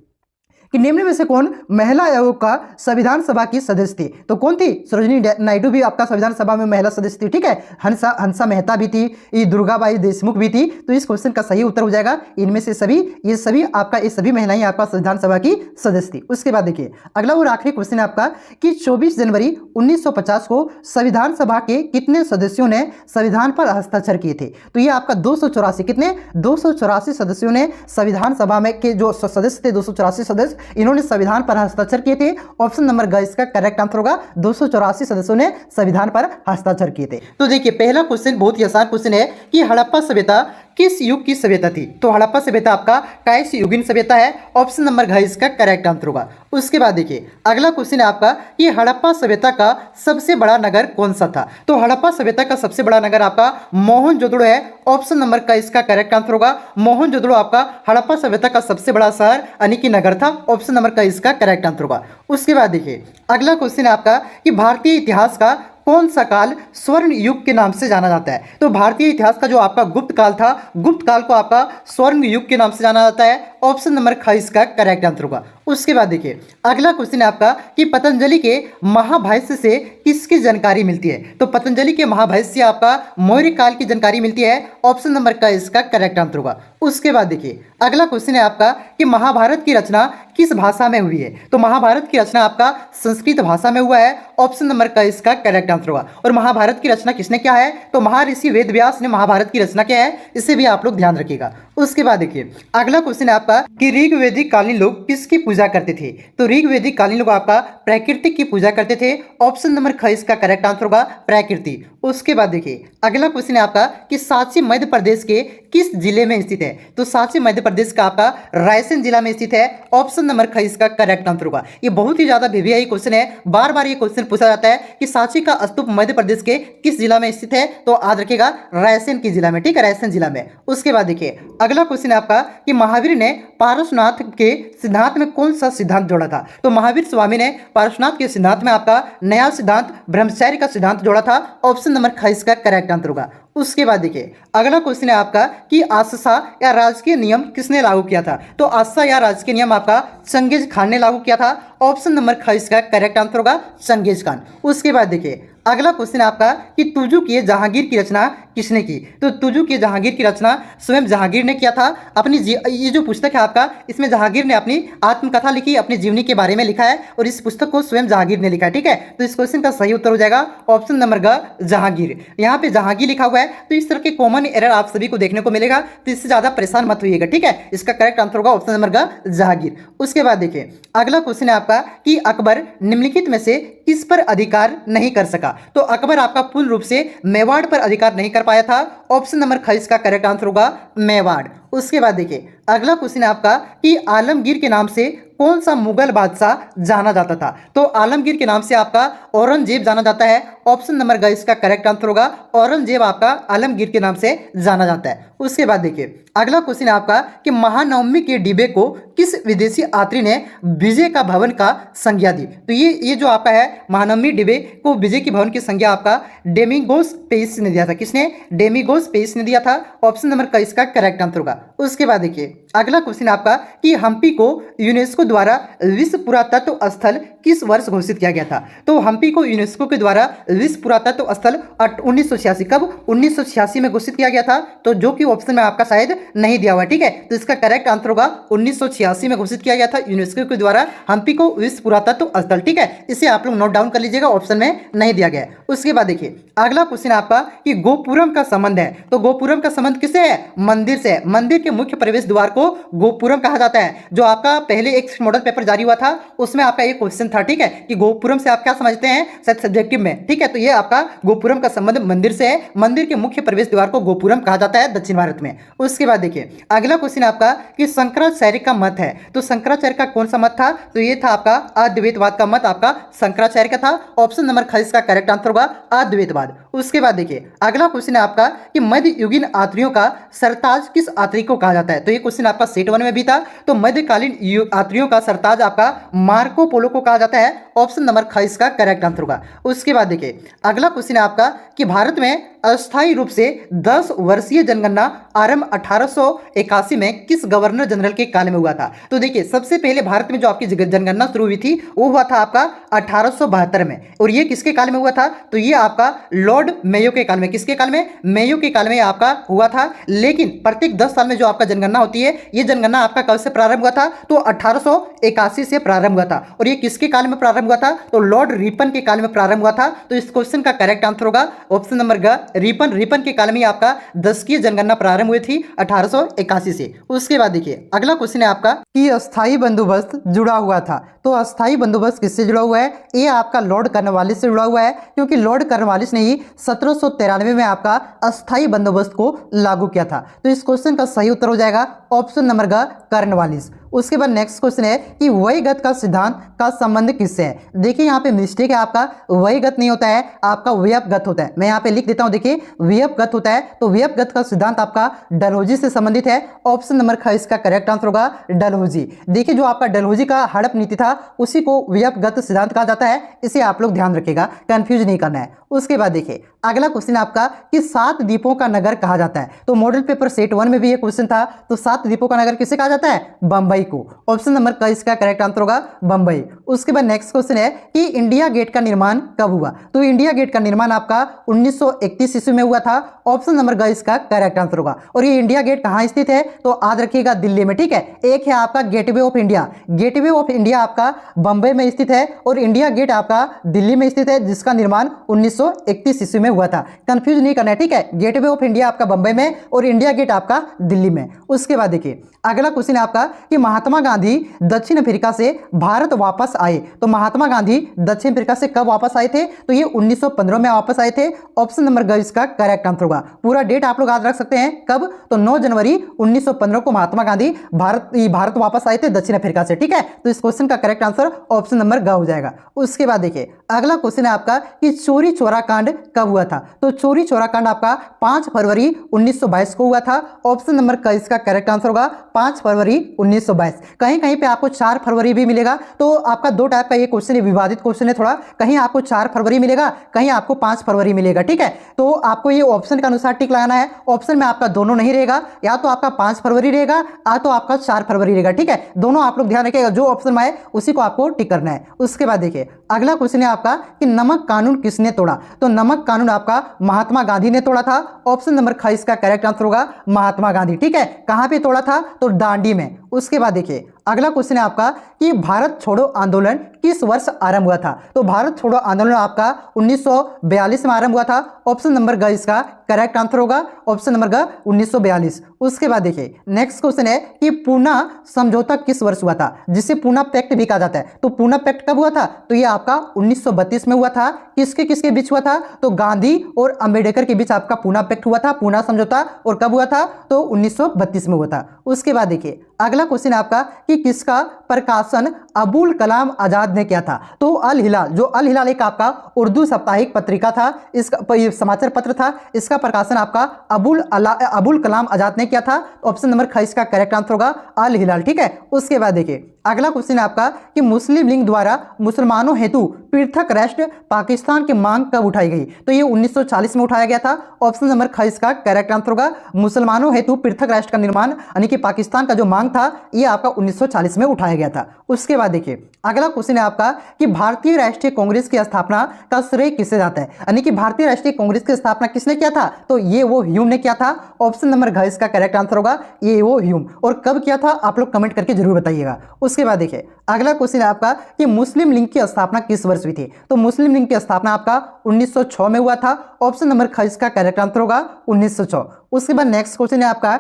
कि निम्न में से कौन महिला आयोग का संविधान सभा की सदस्य थी? तो कौन थी? सरोजिनी नायडू भी आपका संविधान सभा में महिला सदस्य थी, ठीक है। हंसा मेहता भी थी, ये दुर्गाबाई देशमुख भी थी। तो इस क्वेश्चन का सही उत्तर हो जाएगा इनमें से सभी, ये सभी महिलाएं आपका संविधान सभा की सदस्य थी। उसके बाद देखिए अगला और आखिरी क्वेश्चन है आपका कि 24 जनवरी 1950 को संविधान सभा के कितने सदस्यों ने संविधान पर हस्ताक्षर किए थे? तो ये आपका 284, कितने? 284 सदस्यों ने संविधान सभा में के जो सदस्य थे, 284 सदस्य, इन्होंने संविधान पर हस्ताक्षर किए थे। ऑप्शन नंबर ग इसका करेक्ट आंसर होगा। 284 सदस्यों ने संविधान पर हस्ताक्षर किए थे। तो देखिए पहला क्वेश्चन बहुत ही आसान क्वेश्चन है कि हड़प्पा सभ्यता किस युग की सभ्यता थी? तो हड़प्पा सभ्यता आपका कांस्य युगीन सभ्यता है। ऑप्शन नंबर घ इसका करेक्ट आंसर होगा। उसके बाद देखिए अगला क्वेश्चन है आपका कि हड़प्पा सभ्यता का सबसे बड़ा नगर कौन सा था? तो हड़प्पा सभ्यता का सबसे बड़ा नगर आपका मोहनजोदड़ो है। ऑप्शन नंबर का इसका करेक्ट आंसर होगा। मोहनजोदड़ो आपका हड़प्पा सभ्यता का सबसे बड़ा शहर यानी कि नगर था। ऑप्शन नंबर का इसका करेक्ट आंसर होगा। उसके बाद देखिए अगला क्वेश्चन है आपका कि भारतीय इतिहास का कौन सा काल स्वर्ण युग के नाम से जाना जाता है? तो भारतीय इतिहास का जो आपका गुप्त काल था, गुप्त काल को आपका स्वर्ण युग के नाम से जाना जाता है। ऑप्शन नंबर ख इसका करेक्ट आंसर होगा। उसके बाद देखिए अगला क्वेश्चन है आपका कि पतंजलि के महाभाष्य से किसकी जानकारी मिलती है? तो पतंजलि के महाभाष्य से आपका मौर्य काल की जानकारी मिलती है। ऑप्शन नंबर का इसका करेक्ट आंसर होगा। उसके बाद देखिए अगला क्वेश्चन है आपका कि महाभारत की रचना किस भाषा में हुई है? तो महाभारत की रचना आपका संस्कृत भाषा में हुआ है। ऑप्शन नंबर का इसका करेक्ट आंसर होगा। और महाभारत की रचना किसने किया है? तो महर्षि वेदव्यास ने महाभारत की रचना किया है। इसे भी आप लोग ध्यान रखिएगा। उसके बाद देखिए अगला क्वेश्चन है आपका कि ऋग्वेदिक कालीन लोग किसकी पूजा करते थे? तो ऋग्वेदिक कालीन लोग आपका प्रकृति की पूजा करते थे। ऑप्शन नंबर ख इसका करेक्ट आंसर होगा, प्रकृति। उसके बाद देखिए अगला क्वेश्चन है आपका कि सांची मध्य प्रदेश के किस जिले में स्थित है? तो सांची मध्य प्रदेश का आपका रायसेन जिला में स्थित है। ऑप्शन नंबर ख इसका करेक्ट आंसर होगा। ये बहुत ही ज्यादा वीवीआई क्वेश्चन है, बार बार ये क्वेश्चन पूछा जाता है कि सांची का स्तूप मध्य प्रदेश के किस जिला में स्थित है? तो याद रखिएगा रायसेन की जिला में, ठीक है, रायसेन जिला में। उसके बाद देखिए अगला क्वेश्चन है आपका कि महावीर ने पारसनाथ के सिद्धांत में कौन सा सिद्धांत जोड़ा था? तो महावीर स्वामी ने पारसनाथ के सिद्धांत में आपका नया सिद्धांत ब्रह्मचर्य का सिद्धांत जोड़ा था। ऑप्शन नंबर ख इसका करेक्ट आंसर होगा। उसके बाद देखिए अगला क्वेश्चन है आपका कि आशा या राजकीय नियम किसने लागू किया था? तो आशा या राजकीय नियम आपका चंगेज खान ने लागू किया था। ऑप्शन नंबर ख इसका करेक्ट आंसर होगा चंगेज खान। उसके बाद देखिए अगला क्वेश्चन है आपका कि तुजू की जहांगीर की रचना किसने की? तो तुजू की जहांगीर की रचना स्वयं जहांगीर ने किया था। अपनी ये जो पुस्तक है आपका, इसमें जहांगीर ने अपनी आत्मकथा लिखी, अपनी जीवनी के बारे में लिखा है और इस पुस्तक को स्वयं जहांगीर ने लिखा है। ठीक है, तो इस क्वेश्चन का सही उत्तर हो जाएगा ऑप्शन नंबर ग जहांगीर। यहाँ पे जहांगीर लिखा हुआ है, तो इस तरह के कॉमन एरर आप सभी को देखने को मिलेगा, तो इससे ज्यादा परेशान मत होइएगा। ठीक है, इसका करेक्ट आंसर होगा ऑप्शन नंबर ग जहांगीर। उसके बाद देखिए अगला क्वेश्चन है आपका कि अकबर निम्नलिखित में से किस पर अधिकार नहीं कर सका? तो अकबर आपका पूर्ण रूप से मेवाड़ पर अधिकार नहीं कर पाया था। ऑप्शन नंबर ख इसका करेक्ट आंसर होगा मेवाड़। उसके बाद देखिए अगला क्वेश्चन है आपका कि आलमगीर के नाम से कौन सा मुगल बादशाह जाना जाता था? तो आलमगीर के नाम से आपका औरंगजेब जाना जाता है। ऑप्शन नंबर ग इसका करेक्ट आंसर होगा औरंगजेब आपका आलमगीर के नाम से जाना जाता है। उसके बाद देखिए अगला क्वेश्चन है आपका कि महानवमी के डिब्बे को किस विदेशी यात्री ने विजय का भवन का संज्ञा दी? तो ये जो आपका है महानवमी डिब्बे को विजय की भवन की संज्ञा आपका डेमिगोस पेस ने दिया था। किसने? डेमिगोस पेस ने दिया था। ऑप्शन नंबर क इसका करेक्ट आंसर होगा। उसके बाद देखिए अगला क्वेश्चन आपका कि हम्पी को यूनेस्को द्वारा विश्व पुरातत्व स्थल किस वर्ष घोषित किया गया था? तो हम्पी को यूनेस्को के द्वारा विश्व पुरातत्व स्थल 1986 कब? 1986 में घोषित किया गया था। तो जो कि ऑप्शन में आपका शायद नहीं दिया हुआ। ठीक है, तो इसका करेक्ट आंसर होगा 1986 में घोषित किया गया था यूनेस्को के द्वारा हम्पी को विश्व पुरातत्व स्थल। ठीक है, इसे आप लोग नोट डाउन कर लीजिएगा, ऑप्शन में नहीं दिया गया। उसके बाद देखिए अगला क्वेश्चन आपका कि गोपुरम का संबंध है। तो गोपुरम का संबंध किससे है? मंदिर से है। मंदिर के मुख्य प्रवेश द्वार को गोपुरम कहा जाता है। जो आपका पहले एक मॉडल पेपर जारी हुआ था उसमें आपका एक क्वेश्चन था। ठीक है, कि गोपुरम से आप क्या समझते हैं शायद सब्जेक्टिव में। ठीक है, तो ये आपका गोपुरम का संबंध मंदिर से है। मंदिर के मुख्य प्रवेश द्वार को गोपुरम कहा जाता है दक्षिण भारत में। उसके बाद देखिए अगला क्वेश्चन आपका कि शंकराचार्य का मत है। तो शंकराचार्य का कौन सा मत था? तो ये था आपका अद्वैतवाद का मत आपका शंकराचार्य का था। ऑप्शन नंबर ख इसका करेक्ट आंसर होगा अद्वैतवाद। उसके बाद देखिए अगला क्वेश्चन है आपका कि मध्ययुगीन यात्रियों का सरताज किस यात्री को कहा जाता है? तो ये क्वेश्चन आपका सेट 1 में भी था। तो मध्यकालीन यात्रियों का सरताज आपका मार्को पोलो को कहा जाता है। ऑप्शन नंबर ख इसका करेक्ट आंसर होगा। उसके बाद देखिए अगला क्वेश्चन है आपका कि भारत में अस्थायी रूप से 10 वर्षीय जनगणना आरंभ 1881 में किस गवर्नर जनरल के काल में हुआ था? तो देखिए सबसे पहले भारत में जो आपकी जनगणना शुरू हुई थी वो हुआ था आपका 1872 में। और ये किसके काल में हुआ था? तो ये आपका लॉर्ड मेयो के काल में। किसके काल में? मेयो के काल में आपका हुआ था। लेकिन प्रत्येक 10 साल में जो आपका जनगणना होती है, ये जनगणना आपका कब से प्रारंभ हुआ था? तो 1881 से प्रारंभ हुआ था। और ये किसके काल में प्रारंभ हुआ था? तो लॉर्ड रिपन के काल में प्रारंभ हुआ था। तो इस क्वेश्चन का करेक्ट आंसर होगा ऑप्शन नंबर ग रिपन के काल में आपका 10वीं जनगणना प्रारंभ हुई थी 1881 से। उसके बाद देखिए अगला क्वेश्चन है आपका कि अस्थायी बंदोबस्त जुड़ा हुआ था। तो अस्थायी बंदोबस्त किससे जुड़ा हुआ है? ये आपका लॉर्ड कॉर्नवालिस से जुड़ा हुआ है, क्योंकि लॉर्ड कॉर्नवालिस ने ही 1793 में आपका अस्थायी बंदोबस्त को लागू किया था। तो इस क्वेश्चन का सही उत्तर हो जाएगा ऑप्शन नंबर ग कॉर्नवालिस। उसके बाद नेक्स्ट क्वेश्चन है कि वहीगत का सिद्धांत का संबंध किससे है? देखिए यहाँ पे मिस्टेक है आपका, वहीगत नहीं होता है, आपका व्यपगत होता है। मैं यहाँ पे लिख देता हूँ, देखिए व्यपगत होता है। तो व्यपगत का सिद्धांत आपका डलहौजी से संबंधित है। ऑप्शन नंबर ख इसका करेक्ट आंसर होगा डलहौजी। देखिए जो आपका डलहौजी का हड़प नीति था उसी को व्यपगत सिद्धांत कहा जाता है। इसे आप लोग ध्यान रखिएगा, कंफ्यूज नहीं करना है। उसके बाद देखिए अगला क्वेश्चन आपका कि 7 द्वीपों का नगर कहा जाता है। तो मॉडल पेपर सेट 1 में भी ये क्वेश्चन था। तो 7 द्वीपों का नगर किसे कहा जाता है? बंबई को। ऑप्शन नंबर क इसका करेक्ट आंसर होगा बंबई। उसके बाद नेक्स्ट क्वेश्चन है कि इंडिया गेट का निर्माण कब हुआ? तो इंडिया गेट का निर्माण आपका 1931 ईस्वी में हुआ था। ऑप्शन नंबर ग इसका करेक्ट आंसर होगा। और ये इंडिया गेट कहाँ स्थित है? तो याद रखिएगा दिल्ली में। ठीक है, एक है आपका gateway of India. Gateway of India आपका बंबई में स्थित है और इंडिया गेट आपका दिल्ली में स्थित है, जिसका निर्माण 1931 ईस्वी में हुआ था। कंफ्यूज नहीं करना है। ठीक है, गेटवे ऑफ इंडिया आपका बंबई में और इंडिया गेट आपका दिल्ली में। उसके बाद देखिए अगला क्वेश्चन है आपका कि महात्मा गांधी दक्षिण अफ्रीका से भारत वापस आए। तो महात्मा गांधी दक्षिण अफ्रीका से कब वापस आए थे? तो ये 1915 में वापस आए थे। ऑप्शन नंबर ग इसका करेक्ट आंसर होगा। पूरा डेट आप लोग याद रख सकते हैं, कब? तो 9 जनवरी 1915 को महात्मा गांधी भारत वापस आए थे दक्षिण अफ्रीका से। ठीक है, तो इस क्वेश्चन का करेक्ट आंसर ऑप्शन नंबर ग हो जाएगा। उसके बाद देखिए अगला क्वेश्चन है आपका कि चोरी चोरा कांड कब हुआ था? तो चोरी चोरा कांड आपका 5 फरवरी 1922 को हुआ था। ऑप्शन नंबर क इसका करेक्ट आंसर होगा 5 फरवरी 1922। कहीं कहीं पे आपको 4 फरवरी भी मिलेगा। तो आपका दो टाइप का ये क्वेश्चन है, विवादित क्वेश्चन है थोड़ा। कहीं आपको 4 फरवरी मिलेगा, कहीं आपको 5 फरवरी मिलेगा। ठीक है, तो आपको ये ऑप्शन के अनुसार टिक लगाना है। ऑप्शन में आपका दोनों नहीं रहेगा, या तो आपका 5 फरवरी रहेगा या तो आपका 4 फरवरी रहेगा। ठीक है, दोनों आप लोग ध्यान रखिएगा, जो ऑप्शन में आए उसी को आपको टिक करना है। उसके बाद देखिए अगला क्वेश्चन है आपका कि नमक कानून किसने तोड़ा? तो नमक कानून आपका महात्मा गांधी ने तोड़ा था। ऑप्शन नंबर ख इसका करेक्ट आंसर होगा महात्मा गांधी। ठीक है, कहां पे तोड़ा था? तो दांडी में। उसके बाद देखिए अगला क्वेश्चन है आपका कि भारत छोड़ो आंदोलन किस वर्ष आरंभ हुआ था? तो भारत छोड़ो आंदोलन आपका 1942 में आरंभ हुआ था। ऑप्शन नंबर ग इसका करेक्ट आंसर होगा, ऑप्शन नंबर ग 1942। उसके बाद देखिए नेक्स्ट क्वेश्चन है कि पूना समझौता किस वर्ष हुआ था, जिसे पूना पैक्ट भी कहा जाता है। तो पूना पैक्ट कब हुआ था? तो ये आपका 1932 में हुआ था। किसके किसके बीच हुआ था? तो गांधी और अंबेडकर के बीच आपका पूना पैक्ट हुआ था, पूना समझौता। और कब हुआ था? तो 1932 में हुआ था। उसके बाद देखिए अगला क्वेश्चन आपका कि किसका प्रकाशन अबुल कलाम आजाद ने किया था? तो अल हिलाल, जो अल हिलाल एक आपका उर्दू साप्ताहिक पत्रिका था, इसका समाचार पत्र था, इसका प्रकाशन आपका अबुल कलाम आजाद ने किया था। ऑप्शन नंबर ख इसका करेक्ट आंसर होगा अल हिलाल। ठीक है, उसके बाद देखिए अगला क्वेश्चन है आपका कि मुस्लिम लीग द्वारा मुसलमानों हेतु पृथक राष्ट्र पाकिस्तान की मांग कब उठाई गई? तो ये 1940 में उठाया गया था। ऑप्शन नंबर ख इसका करेक्ट आंसर होगा मुसलमानों हेतु पृथक राष्ट्र का निर्माण, यानी कि पाकिस्तान का जो मांग था ये आपका 1940 में उठाया गया था। उसके बाद देखिए अगला क्वेश्चन है आपका कि भारतीय राष्ट्रीय कांग्रेस की स्थापना का श्रेय किसे जाता है? यानी कि भारतीय राष्ट्रीय कांग्रेस की स्थापना किसने किया था? तो ये वो ह्यूम ने किया था। ऑप्शन नंबर घ इसका करेक्ट आंसर होगा ये वो ह्यूम। और कब किया था आप लोग कमेंट करके जरूर बताइएगा। उसके बाद देखिए अगला क्वेश्चन है आपका कि मुस्लिम लीग की स्थापना किस वर्ष हुई थी? तो मुस्लिम लीग की स्थापना आपका 1906 में हुआ था। ऑप्शन नंबर ख इसका करेक्ट आंसर होगा 1906। उसके बाद नेक्स्ट क्वेश्चन है आपका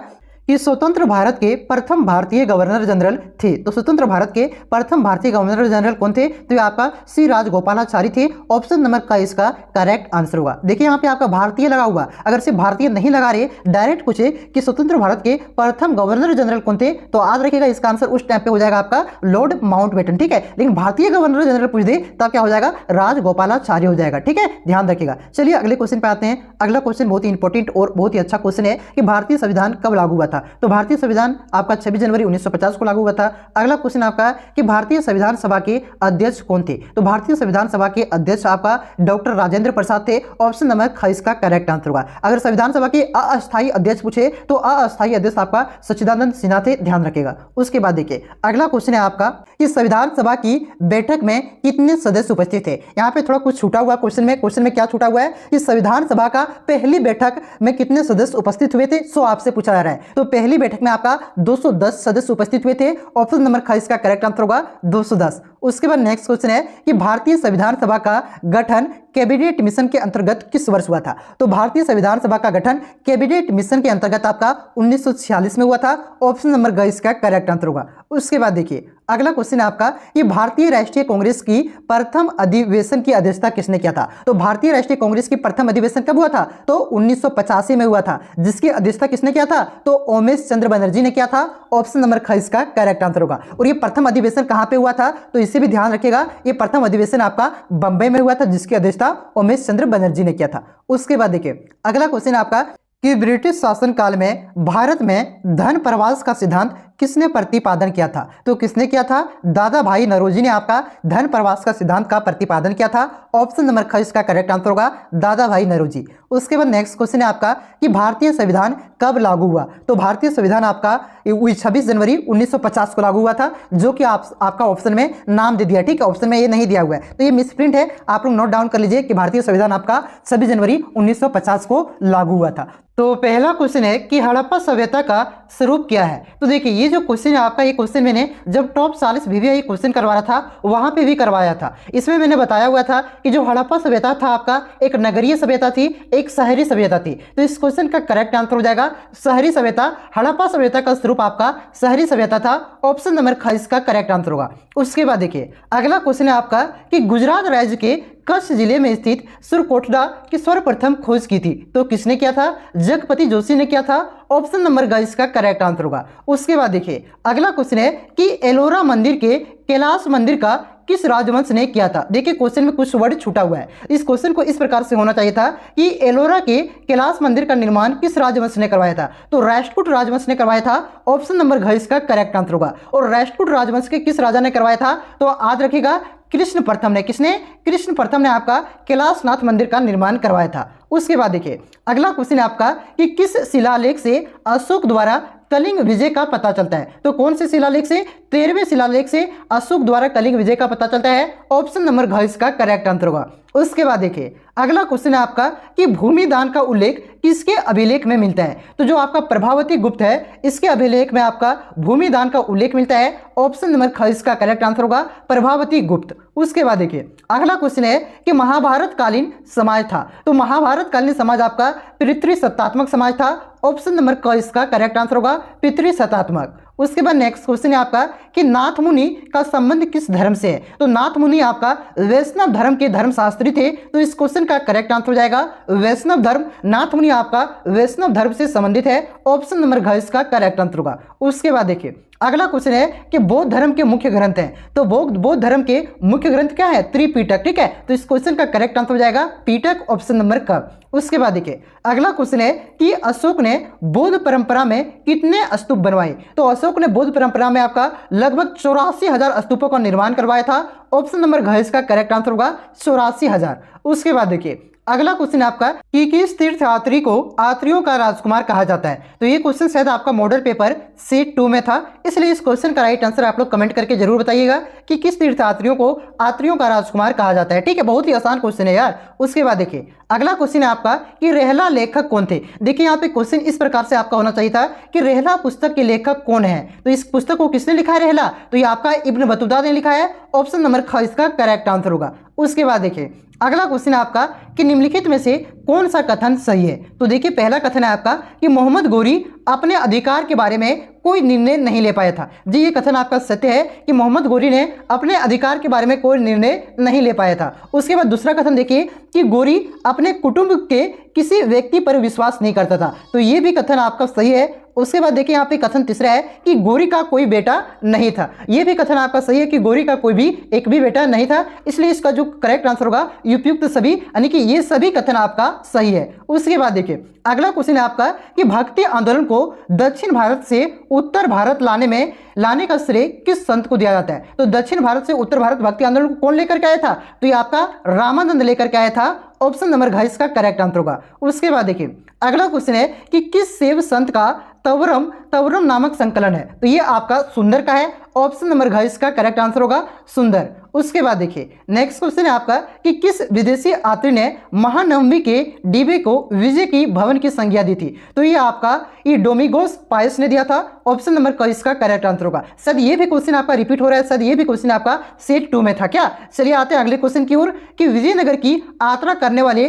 कि स्वतंत्र भारत के प्रथम भारतीय गवर्नर जनरल थे। तो स्वतंत्र भारत के प्रथम भारतीय गवर्नर जनरल कौन थे? तो ये आपका श्री राजगोपालाचारी थे। ऑप्शन नंबर का इसका करेक्ट आंसर होगा। देखिए यहाँ पे आपका भारतीय लगा हुआ, अगर सिर्फ भारतीय नहीं लगा रहे, डायरेक्ट पूछे कि स्वतंत्र भारत के प्रथम गवर्नर जनरल कौन थे, तो याद रखिएगा इसका आंसर उस टाइम पे हो जाएगा आपका लॉर्ड माउंटबेटन। ठीक है, लेकिन भारतीय गवर्नर जनरल पूछ दे तब क्या हो जाएगा? राजगोपालाचारी हो जाएगा। ठीक है, ध्यान रखिएगा। चलिए अगले क्वेश्चन पे आते हैं। अगला क्वेश्चन बहुत ही इंपॉर्टेंट और बहुत ही अच्छा क्वेश्चन है कि भारतीय संविधान कब लागू हुआ था? तो भारतीय संविधान आपका 26 जनवरी 1950 को लागू हुआ था। अगला क्वेश्चन आपका कि भारतीय संविधान सभा के अध्यक्ष कौन थे? तो भारतीय संविधान सभा के अध्यक्ष आपका डॉक्टर राजेंद्र प्रसाद थे। ऑप्शन नंबर ख इसका करेक्ट आंसर होगा। अगर संविधान सभा के अस्थायी अध्यक्ष पूछे तो अस्थायी अध्यक्ष आपका सच्चिदानंद सिन्हा थे, ध्यान रखिएगा। उसके बाद देखिए अगला क्वेश्चन है आपका कि संविधान सभा की बैठक में कितने सदस्य उपस्थित थे? यहाँ पे थोड़ा कुछ छूटा हुआ क्वेश्चन में क्या छूटा हुआ है कि संविधान सभा का पहली बैठक में कितने सदस्य उपस्थित हुए थे, सो आपसे पूछा जा रहा है। तो पहली बैठक में आपका 210 सदस्य उपस्थित हुए थे। ऑप्शन नंबर ख इसका करेक्ट आंसर होगा 210। उसके बाद नेक्स्ट क्वेश्चन है कि भारतीय संविधान सभा का गठन कैबिनेट मिशन के अंतर्गत किस वर्ष हुआ था? तो भारतीय संविधान सभा का गठन कैबिनेट मिशन के अंतर्गत आपका 1946 में हुआ था। ऑप्शन नंबर ग इसका करेक्ट आंसर होगा। उसके बाद देखिए अगला क्वेश्चन है आपका कि भारतीय राष्ट्रीय कांग्रेस की प्रथम अधिवेशन की अध्यक्षता किसने किया था? तो भारतीय राष्ट्रीय कांग्रेस की प्रथम अधिवेशन कब हुआ था? तो 1985 में हुआ था। जिसकी अध्यक्षता किसने किया था? तो ओमेश चंद्र बनर्जी ने किया था। ऑप्शन नंबर ख इसका करेक्ट आंसर होगा। और ये प्रथम अधिवेशन कहां पे हुआ था? तो इसे भी ध्यान रखिएगा, ये प्रथम अधिवेशन आपका बंबई में हुआ था, जिसकी अध्यक्षता ओमेश चंद्र बनर्जी ने किया था। उसके बाद देखिए अगला क्वेश्चन आपका कि ब्रिटिश शासन काल में भारत में धन प्रवास का सिद्धांत किसने प्रतिपादन किया था? तो किसने किया था? दादा भाई नौरोजी ने आपका धन प्रवास का सिद्धांत का प्रतिपादन किया था। ऑप्शन नंबर ख इसका करेक्ट आंसर होगा दादा भाई नौरोजी। उसके बाद नेक्स्ट क्वेश्चन है आपका कि भारतीय संविधान कब लागू हुआ? तो भारतीय संविधान आपका 26 जनवरी 1950 को लागू हुआ था, जो कि आपका ऑप्शन में नाम दे दिया। ठीक है, ऑप्शन में ये नहीं दिया हुआ है, तो ये मिसप्रिंट है, आप लोग नोट डाउन कर लीजिए कि भारतीय संविधान आपका 26 जनवरी 1950 को लागू हुआ था। तो पहला क्वेश्चन है कि हड़प्पा सभ्यता का स्वरूप क्या है। तो देखिए ये जो क्वेश्चन है आपका, ये क्वेश्चन मैंने जब टॉप 40 VVI क्वेश्चन करवा रहा था वहां पे भी करवाया था। इसमें मैंने बताया हुआ था कि जो हड़प्पा सभ्यता था आपका एक नगरीय सभ्यता थी, एक शहरी सभ्यता थी। तो इस क्वेश्चन का करेक्ट आंसर हो जाएगा शहरी सभ्यता। हड़प्पा सभ्यता का स्वरूप आपका शहरी सभ्यता था। ऑप्शन नंबर ख इसका करेक्ट आंसर होगा। उसके बाद देखिए अगला क्वेश्चन है आपका कि गुजरात राज्य के कच्छ जिले में स्थित सुरकोटडा की सर्वप्रथम खोज की थी। तो किसने किया था? जगपति जोशी ने किया था। ऑप्शन नंबर ग इसका करेक्ट आंसर होगा। उसके बाद देखिए अगला क्वेश्चन है कि एलोरा मंदिर के कैलाश मंदिर का किस राजवंश ने किया था। देखिए क्वेश्चन में कुछ वर्ड छूटा हुआ है। इस क्वेश्चन को इस प्रकार से होना चाहिए था कि एलोरा के कैलाश मंदिर का निर्माण किस राजवंश ने करवाया था। तो राष्ट्रकूट राजवंश ने करवाया था। ऑप्शन नंबर घ इसका करेक्ट आंसर होगा। और राष्ट्रकूट राजवंश के किस राजा ने करवाया था? तो याद रखिएगा कृष्ण प्रथम ने। किसने? कृष्ण प्रथम ने आपका कैलाशनाथ मंदिर का निर्माण करवाया था। उसके बाद देखिए अगला क्वेश्चन है आपका कि किस शिलालेख से अशोक द्वारा कलिंग विजय का पता चलता है। तो कौन से शिलालेख से? 13वें शिलालेख से अशोक द्वारा कलिंग विजय का पता चलता है। ऑप्शन नंबर घ इसका करेक्ट आंसर होगा। उसके बाद देखिए अगला क्वेश्चन है आपका कि भूमि दान का उल्लेख किसके अभिलेख में मिलता है। तो जो आपका प्रभावती गुप्त है इसके अभिलेख में आपका भूमि दान का उल्लेख मिलता है। ऑप्शन नंबर ख इसका करेक्ट आंसर होगा, प्रभावती गुप्त। उसके बाद देखिए अगला क्वेश्चन है कि महाभारत कालीन समाज था। तो महाभारत कालीन समाज आपका पितृसत्तात्मक समाज था। ऑप्शन नंबर क इसका करेक्ट आंसर होगा, पितृसत्तात्मक। उसके बाद नेक्स्ट क्वेश्चन है आपका कि नाथ मुनि का संबंध किस धर्म से है। तो नाथ मुनि आपका वैष्णव धर्म के धर्मशास्त्री थे। तो इस क्वेश्चन का करेक्ट आंसर हो जाएगा वैष्णव धर्म। नाथ मुनि आपका वैष्णव धर्म से संबंधित है। ऑप्शन नंबर घ इसका करेक्ट आंसर होगा। उसके बाद देखिए अगला क्वेश्चन है कि बौद्ध धर्म के मुख्य ग्रंथ हैं। तो बौद्ध धर्म के मुख्य ग्रंथ क्या है? त्रिपिटक। ठीक है, तो इस क्वेश्चन का करेक्ट आंसर हो जाएगा पीटक। ऑप्शन नंबर क। उसके बाद देखिए अगला क्वेश्चन है कि अशोक ने बौद्ध परंपरा में कितने स्तूप बनवाए। तो अशोक ने बौद्ध परंपरा में आपका लगभग 84,000 स्तूपों का निर्माण करवाया था। ऑप्शन नंबर घ इसका करेक्ट आंसर होगा 84,000। उसके बाद देखिए अगला क्वेश्चन आपका कि किस तीर्थयात्री को यात्रियों का राजकुमार कहा जाता है। तो ये क्वेश्चन शायद आपका मॉडल पेपर सेट 2 में था, इसलिए इस क्वेश्चन का राइट आंसर आप लोग कमेंट करके जरूर बताइएगा कि किस तीर्थयात्रियों को यात्रियों का राजकुमार कहा जाता है। ठीक है, बहुत ही आसान क्वेश्चन है यार। उसके बाद देखिए अगला क्वेश्चन है आपका कि रेहला लेखक कौन थे। देखिए यहाँ पे क्वेश्चन इस प्रकार से आपका होना चाहिए था कि रेहला पुस्तक के लेखक कौन है। तो इस पुस्तक को किसने लिखा है? रेहला। तो ये आपका इब्न बतूता ने लिखा है। ऑप्शन नंबर ख इसका करेक्ट आंसर होगा। उसके बाद देखिए अगला क्वेश्चन है आपका कि निम्नलिखित में से कौन सा कथन सही है। तो देखिए पहला कथन है आपका कि मोहम्मद गोरी अपने अधिकार के बारे में कोई निर्णय नहीं ले पाया था। जी ये कथन आपका सत्य है कि मोहम्मद गोरी ने अपने अधिकार के बारे में कोई निर्णय नहीं ले पाया था। उसके बाद दूसरा कथन देखिए कि गोरी अपने कुटुंब के किसी व्यक्ति पर विश्वास नहीं करता था। तो ये भी कथन आपका सही है। उसके बाद देखिए यहाँ पे कथन तीसरा है कि गोरी का कोई बेटा नहीं था। ये भी कथन आपका सही है कि गोरी का कोई भी एक भी बेटा नहीं था। इसलिए इसका जो करेक्ट आंसर होगा उपयुक्त सभी, यानी कि ये सभी कथन आपका सही है। उसके बाद देखिए अगला क्वेश्चन है आपका कि भक्ति आंदोलन को दक्षिण भारत से उत्तर भारत लाने का श्रेय किस संत को दिया जाता है। तो दक्षिण भारत से उत्तर भारत भक्ति आंदोलन को कौन लेकर के आया था? तो ये आपका रामानंद लेकर के आया था। ऑप्शन नंबर घ इसका करेक्ट आंसर होगा। उसके बाद देखिए अगला क्वेश्चन है कि किस शैव संत का तवरम नामक संकलन है। तो ये आपका सुंदर का है। ऑप्शन नंबर घ इसका करेक्ट आंसर होगा सुंदर। उसके बाद देखिए नेक्स्ट क्वेश्चन है आपका कि किस विदेशी यात्री ने महानवमी के डिबे को विजय की भवन की संज्ञा दी थी। तो ये आपका डोमिगोस पायस ने दिया था। ऑप्शन नंबर क इसका करेक्ट आंसर होगा। सर ये भी क्वेश्चन आपका रिपीट हो रहा है। सर ये भी क्वेश्चन आपका सेट 2 में था क्या? चलिए आते हैं अगले क्वेश्चन की ओर कि विजयनगर की यात्रा करने वाले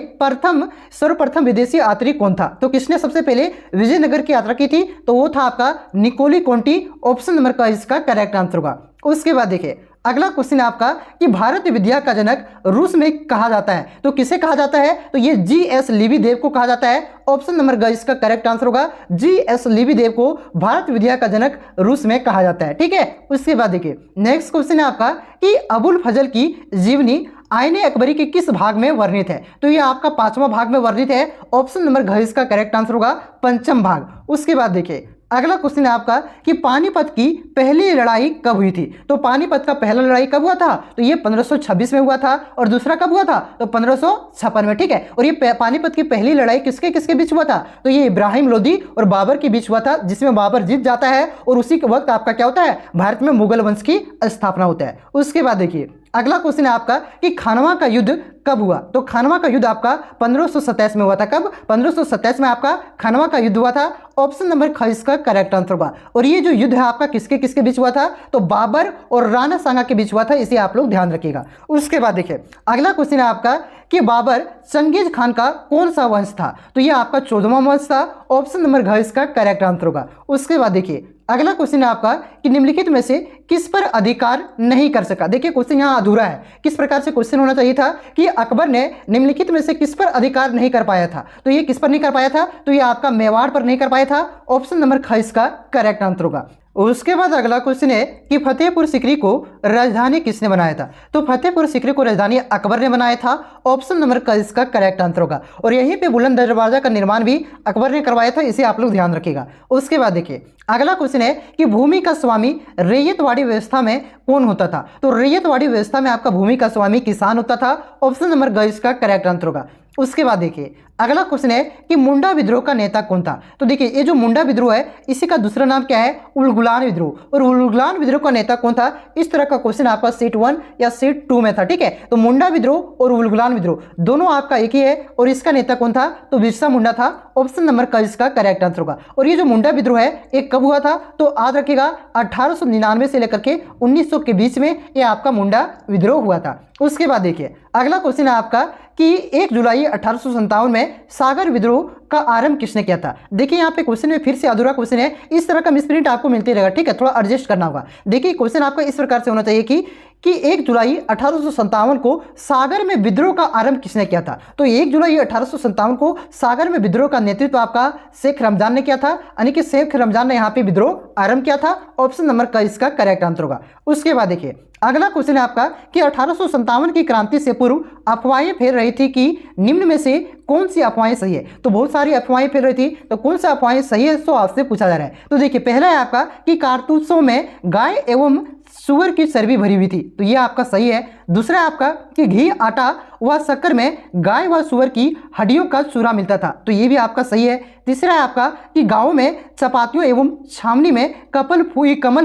सर्वप्रथम विदेशी यात्री कौन था। तो किसने सबसे पहले विजयनगर की यात्रा की थी? तो वो था आपका निकोली कोंटी। ऑप्शन नंबर क इसका करेक्ट आंसर होगा। उसके बाद देखिए अगला क्वेश्चन है आपका कि भारतीय विद्या का जनक रूस में कहा जाता है। तो किसे कहा जाता है? तो ये G.S. लिविदेव को कहा जाता है। ऑप्शन नंबर ग इसका करेक्ट आंसर होगा। G.S. लिविदेव को भारतीय विद्या का जनक रूस में कहा जाता है। ठीक है, उसके बाद देखिए नेक्स्ट क्वेश्चन है आपका कि अबुल फजल की जीवनी आईने अकबरी के किस भाग में वर्णित है। तो ये आपका 5वां भाग में वर्णित है। ऑप्शन नंबर घ इसका करेक्ट आंसर होगा 5वां भाग। उसके बाद देखिए अगला क्वेश्चन है आपका कि पानीपत की पहली लड़ाई कब हुई थी। तो पानीपत का पहला लड़ाई कब हुआ था? तो ये 1526 में हुआ था। और दूसरा कब हुआ था? तो 1556 में। ठीक है, और ये पानीपत की पहली लड़ाई किसके किसके बीच हुआ था? तो ये इब्राहिम लोदी और बाबर के बीच हुआ था, जिसमें बाबर जीत जाता है और उसी के वक्त आपका क्या होता है? भारत में मुगल वंश की स्थापना होता है। उसके बाद देखिए अगला क्वेश्चन है आपका कि खानवा का युद्ध कब हुआ। तो खानवा का युद्ध आपका 1527 में हुआ था। कब? 1527 में आपका खानवा का युद्ध हुआ था। ऑप्शन नंबर ख इसका करेक्ट आंसर होगा। और ये जो युद्ध है आपका किसके किसके बीच हुआ था? तो बाबर और राणा सांगा के बीच हुआ था, इसे आप लोग ध्यान रखिएगा। उसके बाद देखिए अगला क्वेश्चन है आपका कि बाबर चंगेज खान का कौन सा वंश था। तो ये आपका 14वां वंश था। ऑप्शन नंबर घ इसका करेक्ट आंसर होगा। उसके बाद देखिए अगला क्वेश्चन है आपका कि निम्नलिखित में से किस पर अधिकार नहीं कर सका। देखिए क्वेश्चन यहाँ अधूरा है। किस प्रकार से क्वेश्चन होना चाहिए था कि अकबर ने निम्नलिखित में से किस पर अधिकार नहीं कर पाया था। तो ये किस पर नहीं कर पाया था? तो ये आपका मेवाड़ पर नहीं कर पाया था। ऑप्शन नंबर ख इसका करेक्ट आंसर होगा। उसके बाद अगला क्वेश्चन है कि फतेहपुर सीकरी को राजधानी किसने बनाया था। तो फतेहपुर सीकरी को राजधानी अकबर ने बनाया था। ऑप्शन नंबर क इसका करेक्ट आंसर होगा। और यहीं पे बुलंद दरवाजा का निर्माण भी अकबर ने करवाया था, इसे आप लोग ध्यान रखिएगा। उसके बाद देखिए अगला क्वेश्चन है कि भूमि का स्वामी रैयतवाड़ी व्यवस्था में कौन होता था। तो रैयतवाड़ी व्यवस्था में आपका भूमि का स्वामी किसान होता था। ऑप्शन नंबर ग इसका करेक्ट आंसर होगा। उसके बाद देखिए अगला क्वेश्चन है कि मुंडा विद्रोह का नेता कौन था। तो देखिए ये जो मुंडा विद्रोह है इसी का दूसरा नाम क्या है? उलगुलान विद्रोह। और उलगुलान विद्रोह का नेता कौन था? इस तरह का क्वेश्चन आपका सेट 1 या सेट 2 में था। ठीक है, तो मुंडा विद्रोह और उलगुलान विद्रोह दोनों आपका एक ही है। और इसका नेता कौन था? तो बिरसा मुंडा था। ऑप्शन नंबर क इसका करेक्ट आंसर होगा। और ये जो मुंडा विद्रोह है एक कब हुआ था? तो याद रखिएगा 1899 से लेकर के 1900 के बीच में ये आपका मुंडा विद्रोह हुआ था। उसके बाद देखिए अगला क्वेश्चन है आपका कि 1 जुलाई 1857 में सागर विद्रोह का आरंभ किसने किया था। देखिए यहाँ पे क्वेश्चन में फिर से अधूरा क्वेश्चन है, इस तरह का मिसप्रिंट आपको मिलते रहेगा। ठीक है, थोड़ा एडजस्ट करना होगा। देखिए क्वेश्चन आपका इस प्रकार से होना चाहिए कि 1 जुलाई 1857 को सागर में विद्रोह का आरंभ किसने किया था। तो 1 जुलाई 1857 को सागर में विद्रोह का नेतृत्व आपका शेख रमजान ने किया था, यानी कि शेख रमजान ने यहाँ पे विद्रोह आरंभ किया था। ऑप्शन नंबर क इसका करेक्ट आंसर होगा। उसके बाद देखिए अगला क्वेश्चन है आपका कि 1857 की क्रांति से पूर्व अफवाहें फैल रही थी कि निम्न में से कौन सी अफवाहें सही है। तो बहुत सारी अफवाहें फैल रही थी, तो कौन सा अफवाहें सही है तो आपसे पूछा जा रहा है। तो देखिए पहला है आपका कि कारतूसों में गाय एवं सुअर की चर्बी भरी हुई थी। तो ये आपका सही है। दूसरा है आपका कि घी, आटा व शक्कर में गाय व सुअर की हड्डियों का चूरा मिलता था। तो ये भी आपका सही है। तीसरा है आपका कि गाँव में चपातियों एवं छावनी में कमल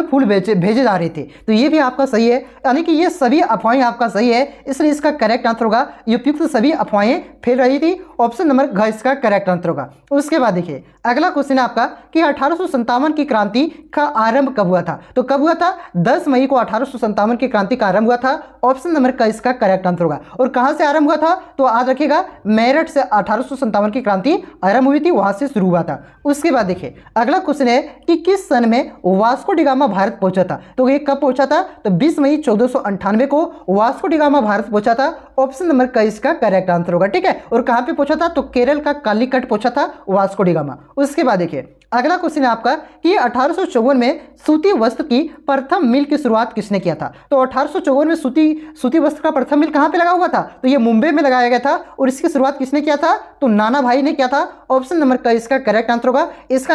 फूल भेजे जा रहे थे। तो ये भी आपका सही है, यानी कि ये सभी अफवाहें आपका सही है, इसलिए इसका करेक्ट आंसर होगा उपयुक्त सभी अफवाहें फैल रही थी। ऑप्शन नंबर घ इसका करेक्ट आंसर होगा। उसके बाद देखिए अगला क्वेश्चन है आपका कि 1857 की क्रांति का आरंभ कब हुआ था। तो कब हुआ था? 10 मई को 1857 की क्रांति का आरंभ हुआ था। ऑप्शन नंबर क इसका करेक्ट आंसर होगा। और कहां से आरंभ हुआ था? तो याद रखिएगा मेरठ से 1857 की क्रांति आरंभ हुई थी, वहां से शुरू हुआ था। उसके बाद देखिए अगला क्वेश्चन है कि किस सन में वास्को डी गामा भारत पहुंचा था। तो ये कब पहुंचा था? तो 20 मई 1498 को वास्को डी गामा भारत पहुंचा था। ऑप्शन नंबर क इसका करेक्ट आंसर होगा। ठीक है, और कहां पे पहुंचा था? तो केरल का कालीकट पहुंचा था वास्को डी गामा। उसके बाद देखिए अगला क्वेश्चन है आपका कि 1854 में सूती वस्त्र की प्रथम मिल की शुरुआत किसने किया था। तो 1854 में सूती वस्त्र का प्रथम मिल कहां पे लगा हुआ था? तो ये मुंबई में लगाया गया था। और इसकी शुरुआत किसने किया था? तो नाना भाई ने किया था। ऑप्शन नंबर क इसका करेक्ट आंसर होगा। इसका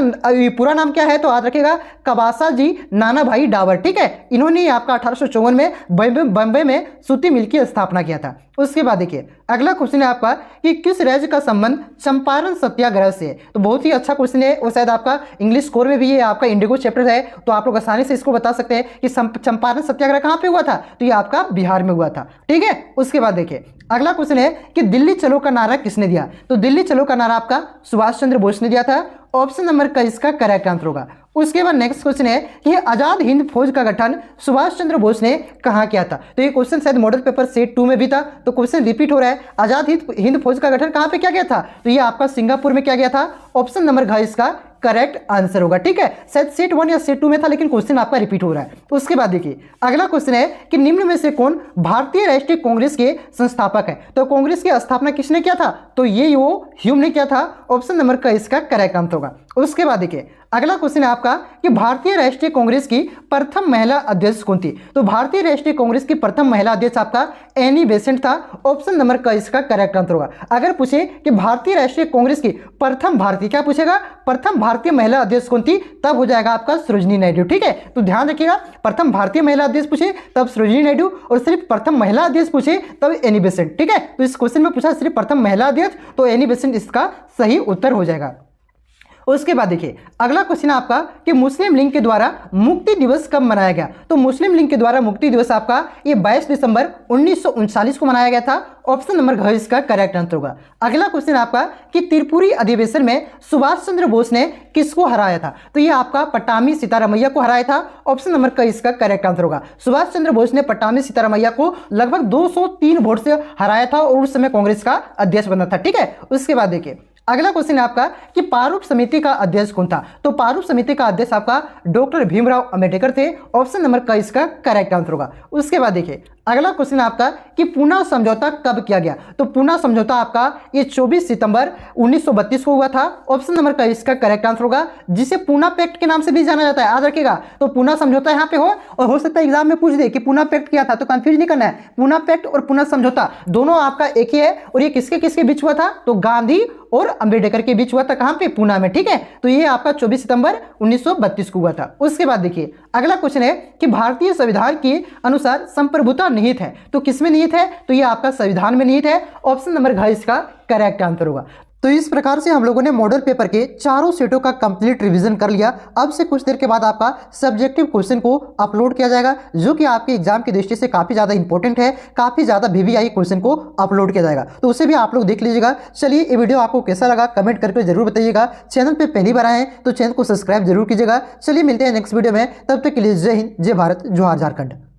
पूरा नाम क्या है? तो याद रखिएगा कबासा जी नाना भाई डावर। ठीक है, इन्होंने आपका 1854 में बम्बई में सूती मिल की स्थापना किया था। उसके बाद देखिए अगला क्वेश्चन है आपका कि किस राज्य का संबंध चंपारण सत्याग्रह से है। तो बहुत ही अच्छा क्वेश्चन है, और शायद आपका इंग्लिश स्कोर में भी ये आपका इंडिगो चैप्टर है, तो आप लोग आसानी से इसको बता सकते हैं कि चंपारण सत्याग्रह कहाँ पे हुआ था। तो ये आपका बिहार में हुआ था। ठीक है, उसके बाद देखिए अगला क्वेश्चन है कि दिल्ली चलो का नारा किसने दिया। तो दिल्ली चलो का नारा आपका सुभाष चंद्र बोस ने दिया था। ऑप्शन नंबर का इसका करेक्ट आंसर होगा। उसके बाद नेक्स्ट क्वेश्चन है कि आजाद हिंद फौज का गठन सुभाष चंद्र बोस ने कहाँ किया था। तो ये क्वेश्चन शायद मॉडल पेपर सेट 2 में भी था, तो क्वेश्चन रिपीट हो रहा है। आजाद हिंद फौज का गठन कहाँ पे किया गया था? तो ये आपका सिंगापुर में किया गया था। ऑप्शन नंबर घ इसका करेक्ट आंसर होगा। ठीक है, शायद सेट 1 या सेट 2 में था, लेकिन क्वेश्चन आपका रिपीट हो रहा है। उसके बाद देखिए अगला क्वेश्चन है कि निम्न में से कौन भारतीय राष्ट्रीय कांग्रेस के संस्थापक है। तो कांग्रेस की स्थापना किसने किया था? तो ये वो ह्यूम ने किया था। ऑप्शन नंबर का इसका करेक्ट आंसर होगा। उसके बाद देखिए अगला क्वेश्चन है आपका कि भारतीय राष्ट्रीय कांग्रेस की प्रथम महिला अध्यक्ष कौन थी। तो भारतीय राष्ट्रीय कांग्रेस की प्रथम महिला अध्यक्ष आपका एनी बेसेंट था। ऑप्शन नंबर का इसका करेक्ट आंसर होगा। अगर पूछे कि भारतीय राष्ट्रीय कांग्रेस की प्रथम भारतीय, क्या पूछेगा? प्रथम भारतीय महिला अध्यक्ष कौन थी, तब हो जाएगा आपका सरोजिनी नायडू। ठीक है, तो ध्यान रखिएगा प्रथम भारतीय महिला अध्यक्ष पूछे तब सरोजिनी नायडू, और सिर्फ प्रथम महिला अध्यक्ष पूछे तब एनी बेसेंट। ठीक है, तो इस क्वेश्चन में पूछा सिर्फ प्रथम महिला अध्यक्ष, तो एनी बेसेंट इसका सही उत्तर हो जाएगा। उसके बाद देखिए अगला क्वेश्चन आपका कि मुस्लिम लीग के द्वारा मुक्ति दिवस कब मनाया गया। तो मुस्लिम लीग के द्वारा मुक्ति दिवस आपका ये 22 दिसंबर 1939 को मनाया गया था। ऑप्शन नंबर घ इसका करेक्ट आंसर होगा। अगला क्वेश्चन आपका कि त्रिपुरी अधिवेशन में सुभाष चंद्र बोस ने किसको हराया था। तो ये आपका पट्टामी सीतारामैया को हराया था। ऑप्शन नंबर क इसका करेक्ट आंसर होगा। सुभाष चंद्र बोस ने पट्टामी सीतारामैया को लगभग 203 वोट से हराया था और उस समय कांग्रेस का अध्यक्ष बना था। ठीक है, उसके बाद देखिए अगला क्वेश्चन है आपका कि प्रारूप समिति का अध्यक्ष कौन था। तो प्रारूप समिति का अध्यक्ष आपका डॉक्टर भीमराव अंबेडकर थे। ऑप्शन नंबर क इसका करेक्ट आंसर होगा। उसके बाद देखिए अगला क्वेश्चन आपका कि पूना समझौता कब किया गया। तो पूना समझौता आपका ये 24 सितंबर 1932 को हुआ था। ऑप्शन नंबर का इसका करेक्ट आंसर होगा, जिसे पूना पैक्ट के नाम से भी जाना जाता है, याद रखिएगा। तो पूना समझौता यहाँ पे हो और हो सकता है एग्जाम में पूछ दे कि पूना पैक्ट क्या था, तो कंफ्यूज नहीं करना है। पूना पैक्ट और पूना समझौता दोनों आपका एक ही है और ये किसके किसके बीच हुआ था। तो गांधी और अंबेडकर के बीच हुआ था। कहां पे, पूना में। ठीक है, तो ये आपका 24 सितंबर 1932 को हुआ था। उसके बाद देखिए अगला क्वेश्चन है कि भारतीय संविधान के अनुसार संप्रभुता निहित है। तो किसमें निहित है। तो ये आपका संविधान में निहित है। ऑप्शन नंबर घ इसका करेक्ट आंसर होगा। तो इस प्रकार से हम लोगों ने मॉडल पेपर के चारों सेटों का कंप्लीट रिवीजन कर लिया। अब से कुछ देर के बाद आपका सब्जेक्टिव क्वेश्चन को अपलोड किया जाएगा, जो कि आपके एग्जाम की दृष्टि से काफी ज्यादा इंपॉर्टेंट है। काफी ज्यादा VVI क्वेश्चन को अपलोड किया जाएगा, तो उसे भी आप लोग देख लीजिएगा। चलिए, ये वीडियो आपको कैसा लगा कमेंट करके जरूर बताइएगा। चैनल पर पहली बार आए हैं तो चैनल को सब्सक्राइब जरूर कीजिएगा। चलिए मिलते हैं नेक्स्ट वीडियो में, तब तक के लिए जय हिंद, जय भारत, जोहार झारखंड।